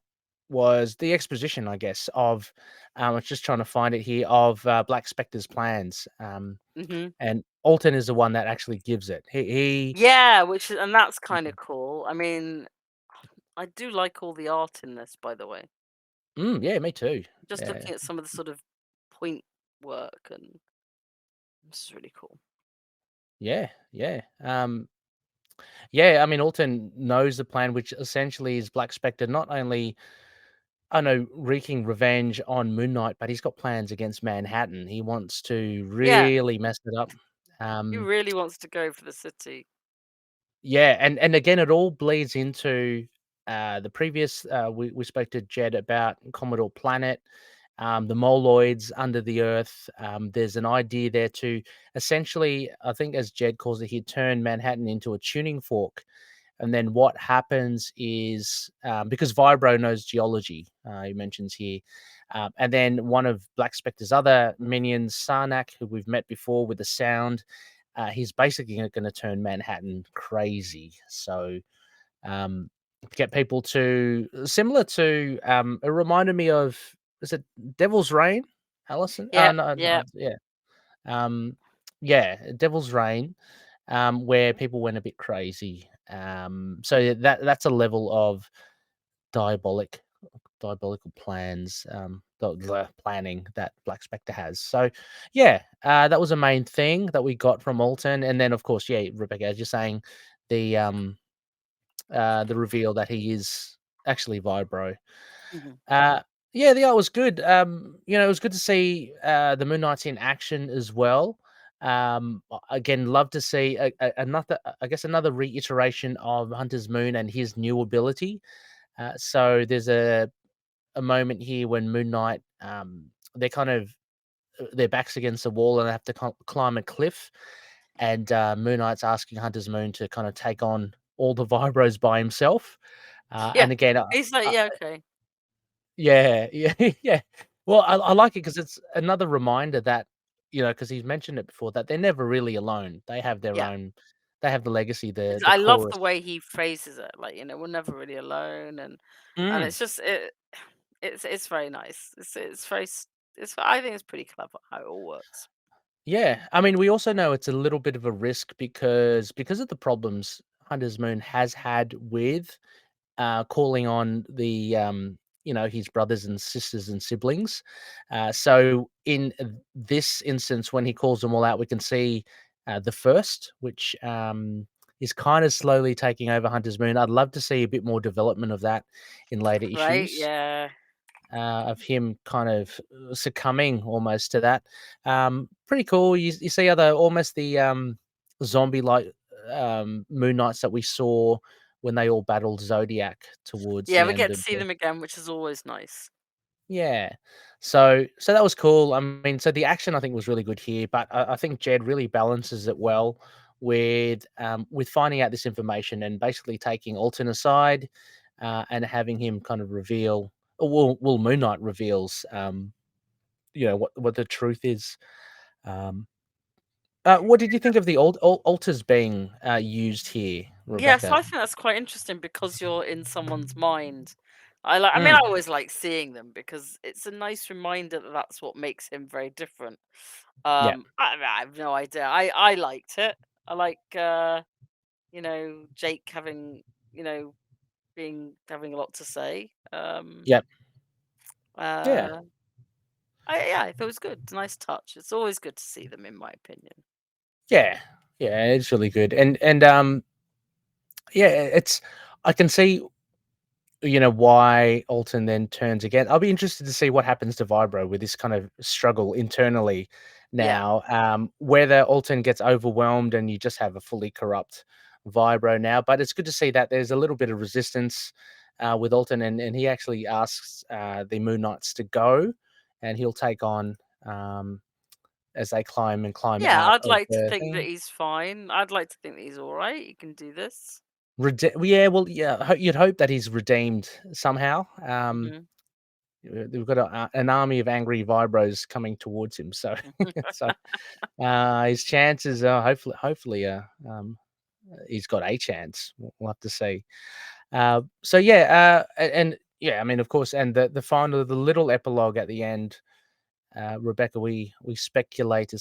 was the exposition, I guess, of I was just trying to find it here of Black Spectre's plans. Hmm. And Alton is the one that actually gives it. Yeah, and that's kind of cool. I mean, I do like all the art in this, by the way. Yeah, me too. Just Yeah, looking at some of the sort of point work, and this is really cool. yeah. Yeah, I mean, Alton knows the plan, which essentially is Black Spectre not only, I know, wreaking revenge on Moon Knight, but he's got plans against Manhattan. He wants to Yeah, really mess it up. he Um, really wants to go for the city. Yeah, and again, it all bleeds into the previous. We spoke to Jed about Commodore Planet, the moloids under the Earth. There's an idea there to essentially, I think, as Jed calls it, he'd turn Manhattan into a tuning fork. And then what happens is because Vibro knows geology, he mentions here, and then one of Black Spectre's other minions, Sarnak, who we've met before with the sound. He's basically going to turn Manhattan crazy. So, um, get people to similar to it reminded me of, is it Devil's Reign, Allison? Yeah, No, yeah. yeah. Yeah, Devil's Reign, where people went a bit crazy. So that's a level of diabolical plans, the planning that Black Spectre has. So yeah, that was a main thing that we got from Alton, and then of course, yeah, Rebecca, as you're saying, the reveal that he is actually Vibro. Mhm. Yeah, the art was good. It was good to see the Moon Knights in action as well. Again, love to see another, I guess, another reiteration of Hunter's Moon and his new ability. So there's a moment here when Moon Knight, they're kind of their backs against the wall and they have to climb a cliff, and Moon Knight's asking Hunter's Moon to kind of take on all the vibros by himself. Yeah. And again, He's like, yeah, okay. yeah, yeah, yeah. Well, I like it because it's another reminder that, because he's mentioned it before, that they're never really alone. They have their Yeah. own, they have the legacy, the I love the chorus. way he phrases it. Like, we're never really alone, and Mm. it's just it's very nice. It's very I think it's pretty clever how it all works. Yeah, I mean, we also know it's a little bit of a risk because of the problems Hunter's Moon has had with calling on the his brothers and sisters and siblings. So in this instance, when he calls them all out, we can see the first, which is kind of slowly taking over Hunter's Moon. I'd love to see a bit more development of that in later Right? issues. Yeah. Of him kind of succumbing almost to that. Pretty cool. You see other almost the zombie like Moon Knights that we saw when they all battled Zodiac towards Yeah, the we end get to of see the. them again, which is always nice. Yeah. So that was cool. I mean, so the action I think was really good here, but I think Jed really balances it well with finding out this information and basically taking Alton aside and having him kind of reveal. Well, Moon Knight reveals, what the truth is. Um, what did you think of the altars being used here, Yeah, so Rebecca? I think that's quite interesting because you're in someone's mind. I mean, I Mm, always like seeing them because it's a nice reminder that that's what makes him very different. yeah, I have no idea. I liked it. I like Jake having you know being having a lot to say. yeah, yeah, Uh, yeah, I thought it was good. It's a nice touch. It's always good to see them, in my opinion. yeah, yeah. It's really good, and yeah, it's. I can see why Alton then turns again. I'll be interested to see what happens to Vibro with this kind of struggle internally Yeah, now. Whether Alton gets overwhelmed and you just have a fully corrupt Vibro now. But it's good to see that there's a little bit of resistance with Alton, and he actually asks the Moon Knights to go, and he'll take on as they climb and climb yeah. out I'd of like to the think that thing. he's fine. I'd like to think that he's all right. He can do this. Yeah, well, yeah, you'd hope that he's redeemed somehow. Hmm. We've got an army of angry vibros coming towards him, so so his chances are hopefully he's got a chance. We'll have to see. So yeah, and yeah, I mean, of course, and the final, the little epilogue at the end, Rebecca, we speculated,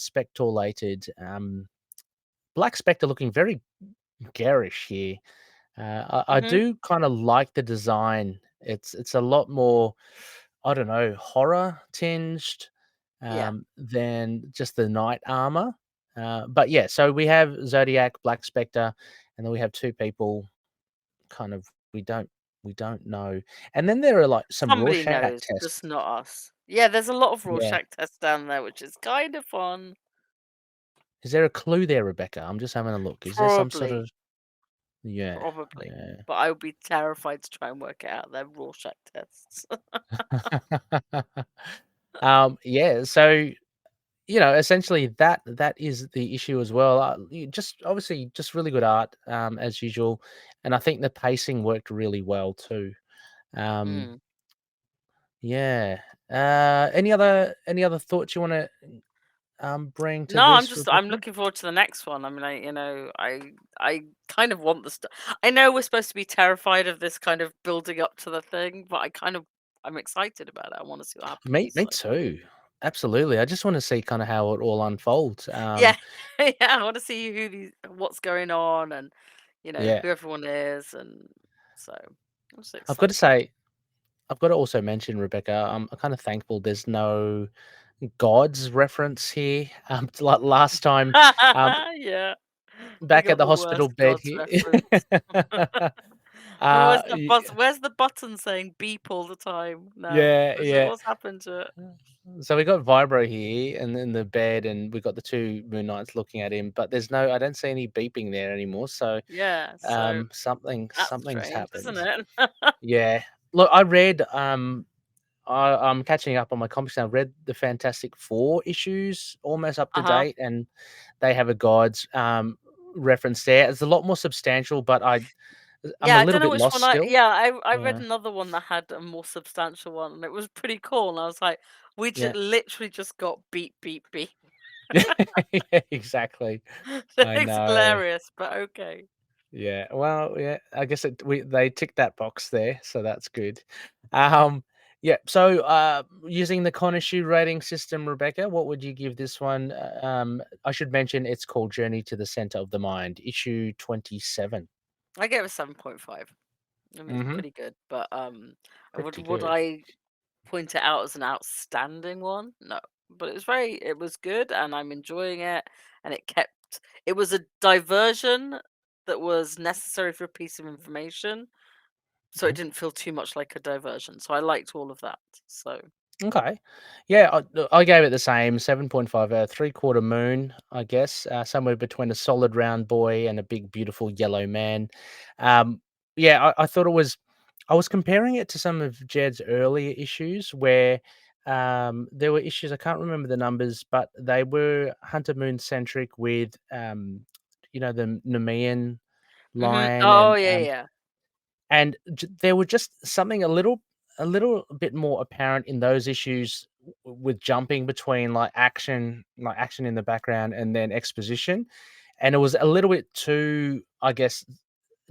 Black Spectre looking very garish here. I Hmm. do kind of like the design. It's a lot more, I don't know, horror tinged Yeah. than just the knight armor. But yeah, so we have Zodiac, Black Spectre, and then we have two people. Kind of, we don't know. And then there are like some Somebody Rorschach knows, just tests. not us. Yeah, there's a lot of Yeah, Rorschach tests down there, which is kind of fun. is there a clue there, Rebecca? I'm just having a look. Is there some sort Probably, of yeah, probably. yeah. But I would be terrified to try and work it out. They're Rorschach tests. Yeah, so essentially that is the issue as well. Just obviously just really good art as usual, and I think the pacing worked really well too. Um, Mm. yeah. Any other thoughts you want to bring to No, this, I'm Rebecca? looking forward to the next one. I mean, I kind of want the stuff. I know we're supposed to be terrified of this kind of building up to the thing, but I'm excited about it. I want to see what Me happens. me So too. Absolutely. I just wanna see kinda how it all unfolds. yeah, yeah, I want to see what's going on, and Yeah. who everyone is, and so I'm so I've got to excited. say I've got to also mention, Rebecca, I'm kind of thankful there's no gods reference here. Like last time, um, Yeah, we back at got the the hospital worst bed gods here. reference. uh, Where's the button saying beep all the time? No, yeah, yeah. what's happened to it? So we got Vibro here and in the bed, and we got the two Moon Knights looking at him, but I don't see any beeping there anymore. So Yeah, so that's something's strange, isn't happened. it? Yeah. Look, I read I'm catching up on my comics now. Read the Fantastic Four issues, almost up to Uh-huh. date, and they have a gods reference there. It's a lot more substantial, but I'm Yeah, a I little don't know bit which lost one still. I read Yeah, another one that had a more substantial one, and it was pretty cool, and I was like, we yeah, literally just got beep, beep, beep. yeah, exactly. I It's know. hilarious, but okay. Yeah, well, yeah. I guess they ticked that box there, so that's good. Um, yeah. So, using the Khonshu rating system, Rebecca, what would you give this one? I should mention it's called Journey to the Center of the Mind, issue 27. I gave it a 7.5. I mean, it's Mm-hmm. pretty good, but Pretty would good. I point it out as an outstanding one? No, but it was good, and I'm enjoying it, and it was a diversion that was necessary for a piece of information, so it didn't feel too much like a diversion. So I liked all of that. So Okay. Yeah, I gave it the same 7.5, a three-quarter moon, I guess, somewhere between a solid round boy and a big, beautiful yellow man. Um, yeah, I thought I was comparing it to some of Jed's earlier issues where there were issues, I can't remember the numbers, but they were Hunter Moon centric with, the Nemean line oh and yeah, yeah. there were just something a little bit more apparent in those issues with jumping between like action in the background and then exposition, and it was a little bit too, I guess,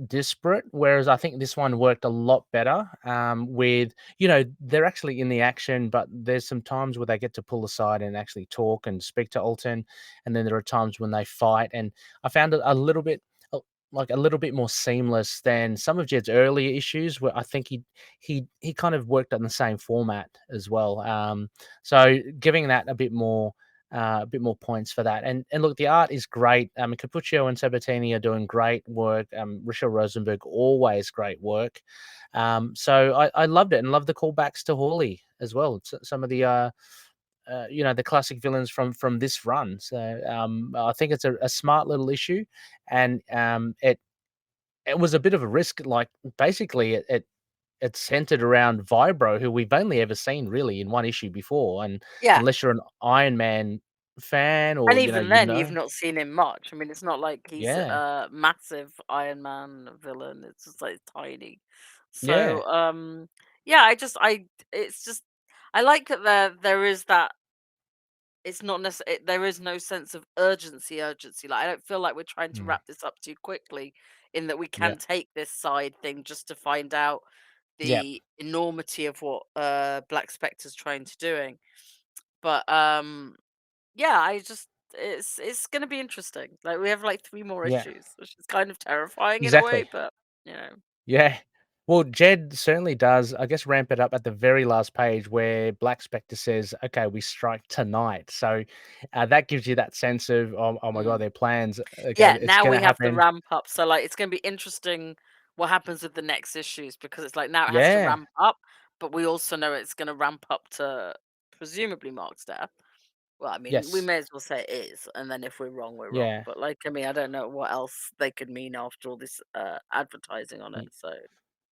disparate, whereas I think this one worked a lot better, with they're actually in the action, but there's some times where they get to pull aside and actually talk and speak to Alton, and then there are times when they fight, and I found it a little bit uh, like a little bit more seamless than some of Jed's earlier issues, where I think he kind of worked on the same format as well. So giving that a bit more points for that. And look, the art is great. Capuccio and Sabatini are doing great work. Rachelle Rosenberg, always great work. So I loved it and loved the callbacks to Hawley as well. Some of the classic villains from this run. So I think it's a smart little issue, and it was a bit of a risk. Like basically, it's centered around Vibro, who we've only ever seen really in one issue before, and Yeah. unless you're an Iron Man fan And or even then, you've not seen him much. I mean, it's not like he's yeah, a massive Iron Man villain. It's just like tiny. yeah, So, yeah, it's just, I like that there is that. It's not necessarily, there is no sense of urgency. Like, I don't feel like we're trying to mm, wrap this up too quickly, in that we yeah, can take this side thing just to find out yeah, the enormity of what Black Spectre's trying to doing. But yeah, it's gonna be interesting. Like, we have like 3 more yeah, issues, which is kind of terrifying in a way, exactly, but you know. yeah. Well, Jed certainly does, I guess, ramp it up at the very last page where Black Spectre says, "Okay, we strike tonight." So that gives you that sense of, oh my god, Mm. their plans. Okay, Yeah, it's now gonna we have the happen. ramp up. So like, it's gonna be interesting what happens with the next issues, because it's like now it has to Yeah. ramp up, but we also know it's gonna ramp up to presumably Mark's death. Well, I mean, we Yes. may as well say it is, and then if we're wrong, we're wrong. Yeah. But like, I mean, I don't know what else they could mean after all this advertising on it. So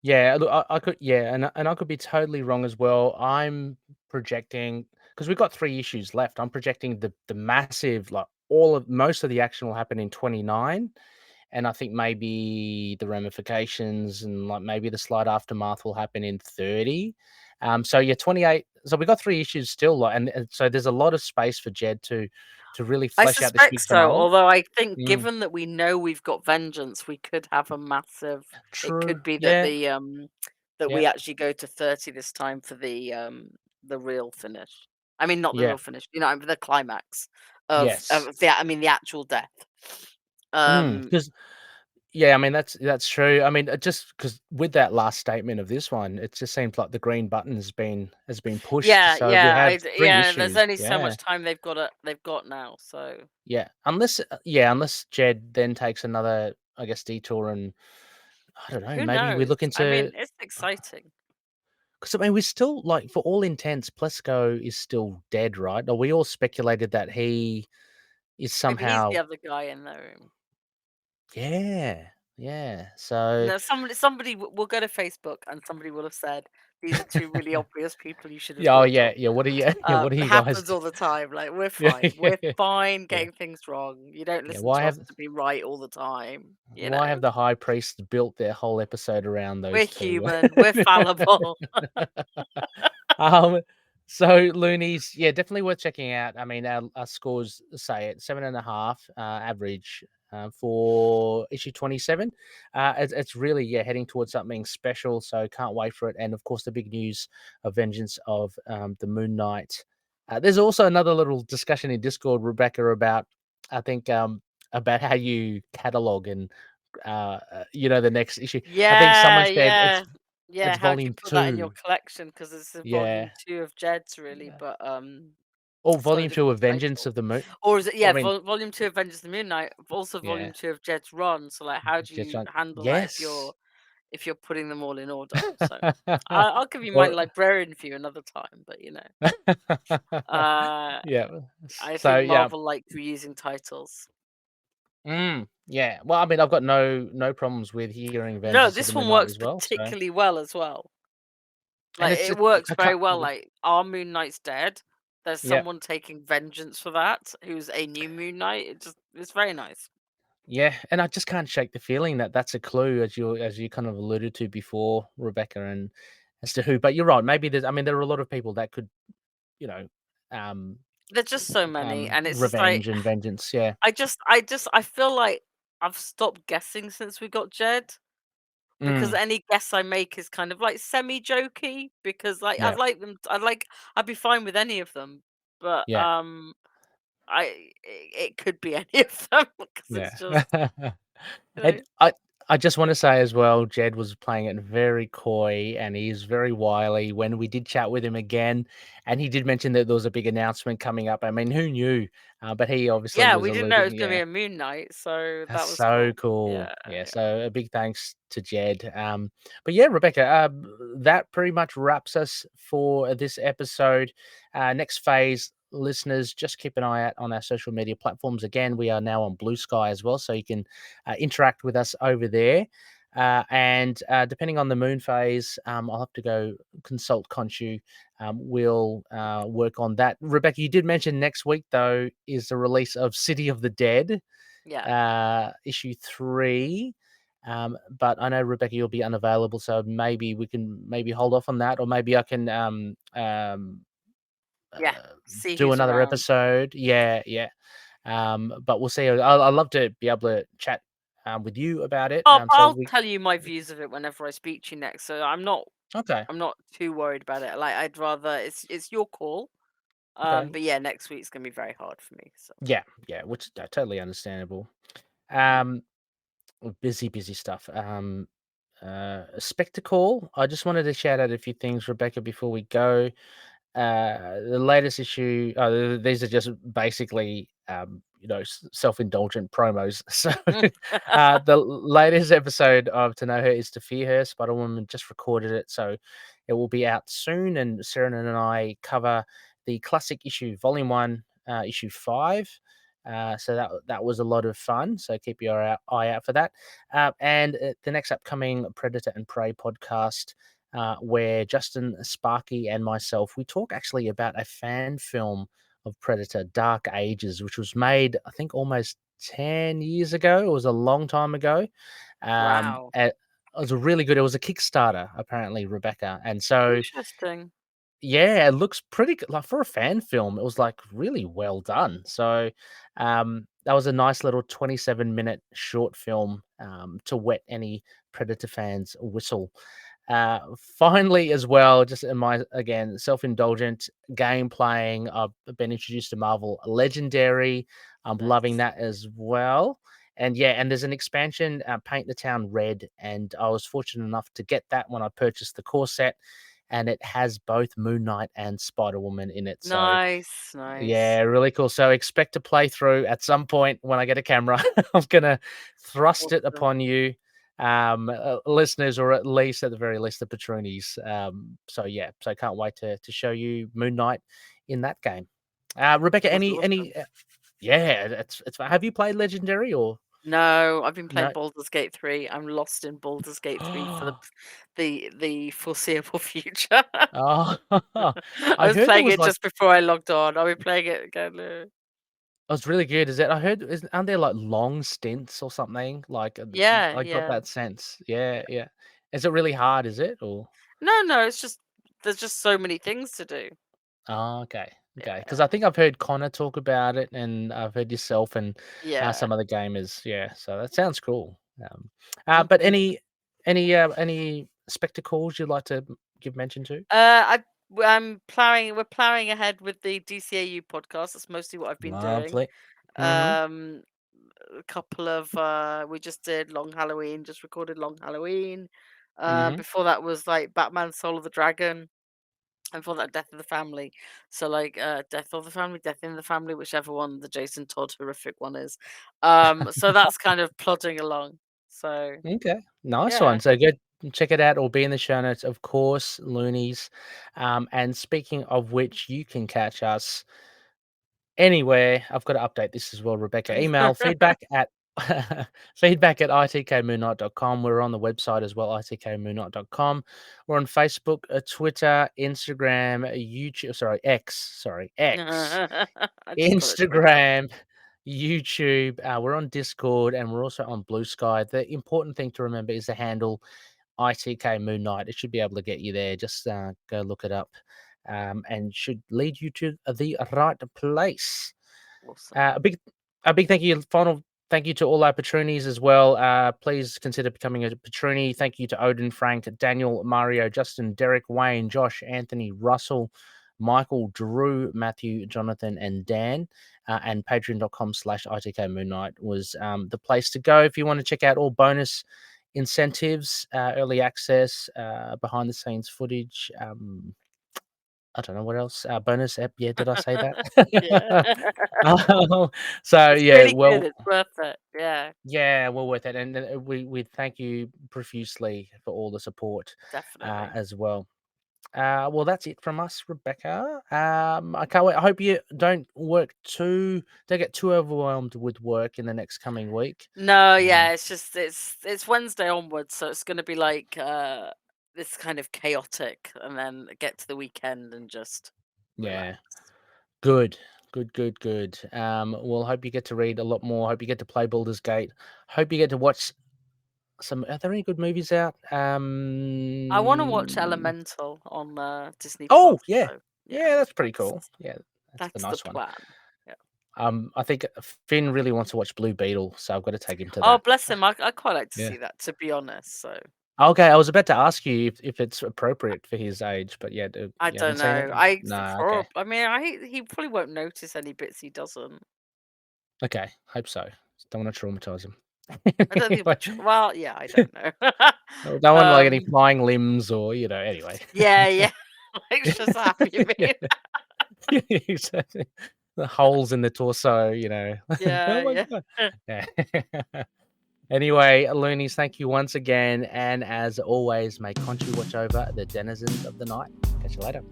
Yeah, look, I could, yeah, and I could be totally wrong as well. I'm projecting because we've got 3 issues left. I'm projecting the massive, like most of the action will happen in 29, and I think maybe the ramifications and like maybe the slight aftermath will happen in 30. So yeah, 28. So we got 3 issues still, and so there's a lot of space for Jed to really I flesh out this big suspect so. finale. Although I think, given that we know we've got vengeance, we could have a massive. It True. could be that Yeah. we actually go to 30 this time for the real finish. I mean, not the Yeah. real finish. The climax of Yes. the actual death. Because yeah, I mean that's true. I mean, just because with that last statement of this one, it just seems like the green button has been pushed. Yeah, So we have 3 There's issues. only so Yeah. much time they've got now. So Yeah. Unless Jed then takes another, I guess, detour, and I don't know, who maybe we knows? look I mean, into, it's exciting. because I mean we're still, like, for all intents, Plesko is still dead, right? Or we all speculated that he is Maybe he's the somehow. other guy in the room. Yeah. Yeah. So No, somebody will go to Facebook and somebody will have said, "These are 2 really obvious people you should have yeah, oh thought yeah, of." yeah. What are you what are It you guys happens all the time. Like, we're yeah, fine. We're fine yeah. getting things wrong. You don't Yeah. listen to us to be right all the time. Why have the high priests built their whole episode around We're those 2? human. We're fallible. Um, so Loonies, yeah, definitely worth checking out. I mean, our scores say it 7.5 average for issue 27. It's really heading towards something special. So can't wait for it. And of course, the big news of Vengeance of the Moon Knight. There's also another little discussion in Discord, Rebecca, about, I think, about how you catalog and the next issue. I think someone said Yeah. it's How do you volume put that in your 2. collection? Because it's a Yeah. volume 2 of Jed's, really, Yeah. but Oh, it's got a volume 2 different of Vengeance title. of the Moon. Or is it? I Yeah, mean, volume 2 of Vengeance of the Moon Knight, also yeah. volume 2 of Jed's run. So, like, how do Just you on handle that yes. if you're putting them all in order? So, I'll give you my Or librarian view another time. But uh, yeah. I So, think yeah. Marvel likes reusing titles. Yeah. Well, I mean, I've got no problems with hearing No, Vengeance of the this Moon one Knight works as well, so. particularly well as well. And Like, it's it just works I very can't well. Like, our Moon Knight's dead. There's yeah. someone taking vengeance for that, who's a new Moon Knight. It's very nice. Yeah, and I just can't shake the feeling that that's a clue, as you kind of alluded to before, Rebecca, and as to who. But you're right. Maybe there are a lot of people that could, you know, um, There's just so many, and it's just like revenge and vengeance. Yeah. I feel like I've stopped guessing since we got Jed, because Mm, any guess I make is kind of like semi jokey, because like yeah. I'd be fine with any of them, but Yeah. it could be any of them because Yeah. it's just you know And I just want to say as well, Jed was playing it very coy and he's very wily. When we did chat with him again, and he did mention that there was a big announcement coming up. I mean, who knew? But he obviously yeah, was we didn't know it was alluding. gonna be Yeah, a Moon Knight, so that's that was so cool. cool. Yeah, Yeah, yeah. so a big thanks to Jed. But yeah, Rebecca, that pretty much wraps us for this episode. Next phase, listeners, just keep an eye out on our social media platforms. Again, we are now on Blue Sky as well, so you can interact with us over there. And depending on the moon phase, I'll have to go consult Khonshu. We'll work on that. Rebecca, you did mention next week, though, is the release of City of the Dead, Yeah. issue 3. But I know, Rebecca, you'll be unavailable, so maybe we can hold off on that, or maybe I can Yeah. uh, See do who's another around. episode. Yeah. But we'll see. I'd love to be able to chat with you about it. So I'll we tell you my views of it whenever I speak to you next. So okay. I'm not too worried about it. Like, I'd rather it's your call. Okay. But yeah, next week's gonna be very hard for me. So Yeah, which is totally understandable. mm. Um, busy stuff. Spectacle. I just wanted to shout out a few things, Rebecca, before we go. The latest issue. These are just basically, self-indulgent promos. So, the latest episode of To Know Her Is to Fear Her. Spider Woman just recorded it, so it will be out soon. And Sarah and I cover the classic issue, Volume 1, issue 5. So that was a lot of fun. So keep your eye out for that. And the next upcoming Predator and Prey podcast, where Justin, Sparky, and myself, we talk actually about a fan film of Predator, Dark Ages, which was made, I think, almost 10 years ago. It was a long time ago. Wow. was really good. It was a Kickstarter, apparently, Rebecca, and so Interesting. yeah, it looks pretty good. Like for a fan film, it was like really well done. So that was a nice little 27-minute short film to wet any Predator fans' whistle. Finally, as well, just in my again self-indulgent game playing, I've been introduced to Marvel Legendary. I'm loving that as well. And yeah, and there's an expansion, Paint the Town Red, and I was fortunate enough to get that when I purchased the core set, and it has both Moon Knight and Spider-Woman in it. So Nice. yeah, really cool. So expect to play through at some point when I get a camera. I'm gonna thrust it Awesome. upon you, listeners, or at least at the very least the Patroonies. So yeah, so I can't wait to show you Moon Knight in that game. Rebecca, That's any awesome. yeah, it's have you played Legendary or No, I've been playing no? Baldur's Gate 3. I'm lost in Baldur's Gate 3 for the foreseeable future. Oh, I I was heard there playing was it like just before I logged on. I'll be playing it again. it was really good. Is it? I heard aren't there like long stints or something? Like Yeah, I got yeah. that sense. Yeah, yeah. Is it really hard? Is it or? No, it's just there's just so many things to do. Oh, okay, okay. Because Yeah, I think I've heard Connor talk about it, and I've heard yourself and yeah. some other gamers. Yeah, so that sounds cool. But Mhm. any spectacles you'd like to give mention to? We're plowing ahead with the DCAU podcast. That's mostly what I've been doing. Lovely. Mm-hmm. Um, a couple of we just did Long Halloween, just recorded Long Halloween. Mm-hmm. Before that was like Batman Soul of the Dragon, and before that Death of the Family. So like Death of the Family, Death in the Family, whichever one the Jason Todd horrific one is. So that's kind of plodding along. So Okay, nice yeah. one. So go check it out or be in the show notes, of course, Loonies. And speaking of which, you can catch us anywhere. I've got to update this as well, Rebecca. Email feedback at feedback at itkmoonnight.com. We're on the website as well, itkmoonnight.com. We're on Facebook, Twitter, Instagram, YouTube, X, I just call it Twitter. Instagram, YouTube. We're on Discord, and we're also on Blue Sky. The important thing to remember is the handle ITK Moon Knight. It should be able to get you there. Just go look it up, and should lead you to the right place. Awesome. A big final thank you to all our patroonies as well. Please consider becoming a patroonie. Thank you to Odin, Frank, Daniel, Mario, Justin, Derek, Wayne, Josh, Anthony, Russell, Michael, Drew, Matthew, Jonathan, and Dan. And patreon.com/ITK Moon Knight was the place to go if you want to check out all bonus incentives, early access, behind the scenes footage. I don't know what else. Bonus app. Yeah, did I say that? Yeah. So It's yeah, really good. well, It's worth it. Yeah, yeah, well worth it, and we thank you profusely for all the support definitely. as well. Well, that's it from us, Rebecca. I can't wait. I hope you don't get too overwhelmed with work in the next coming week. No, Um, yeah, it's just it's Wednesday onwards, so it's gonna be like this kind of chaotic, and then get to the weekend and just relax. yeah, good, good, good, good. Well, hope you get to read a lot more. Hope you get to play Baldur's Gate. Hope you get to watch some. Are there any good movies out? I want to watch Elemental on Disney Oh Plus. yeah, So yeah, yeah, that's pretty cool. Yeah, that's the that's the nice one. plan. Yeah. I think Finn really wants to watch Blue Beetle, so I've got to take him to Oh, that. bless him. I quite like to Yeah. see that, to be honest. So Okay, I was about to ask you if it's appropriate for his age, but yeah, I you haven't don't seen it? know. No, okay. I mean, he probably won't notice any bits he doesn't. Okay, hope so. Don't want to traumatize him. I don't think. Anyway, Well, yeah, I don't know. don't want like any um. flying limbs or anyway. Yeah, yeah. Like Shazam, you Yeah, mean? exactly. The holes in the torso, Yeah, Oh my yeah. god. Yeah. Anyway, Loonies, thank you once again. And as always, may Khonshu watch over the denizens of the night. Catch you later.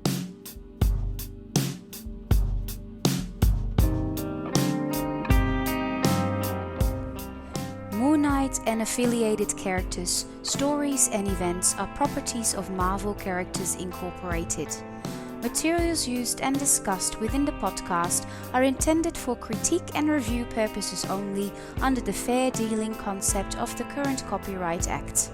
Moon Knight and affiliated characters, stories and events are properties of Marvel Characters Incorporated. Materials used and discussed within the podcast are intended for critique and review purposes only under the fair dealing concept of the current Copyright Act.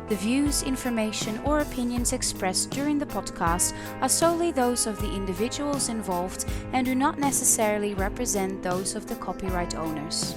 The views, information, or opinions expressed during the podcast are solely those of the individuals involved and do not necessarily represent those of the copyright owners.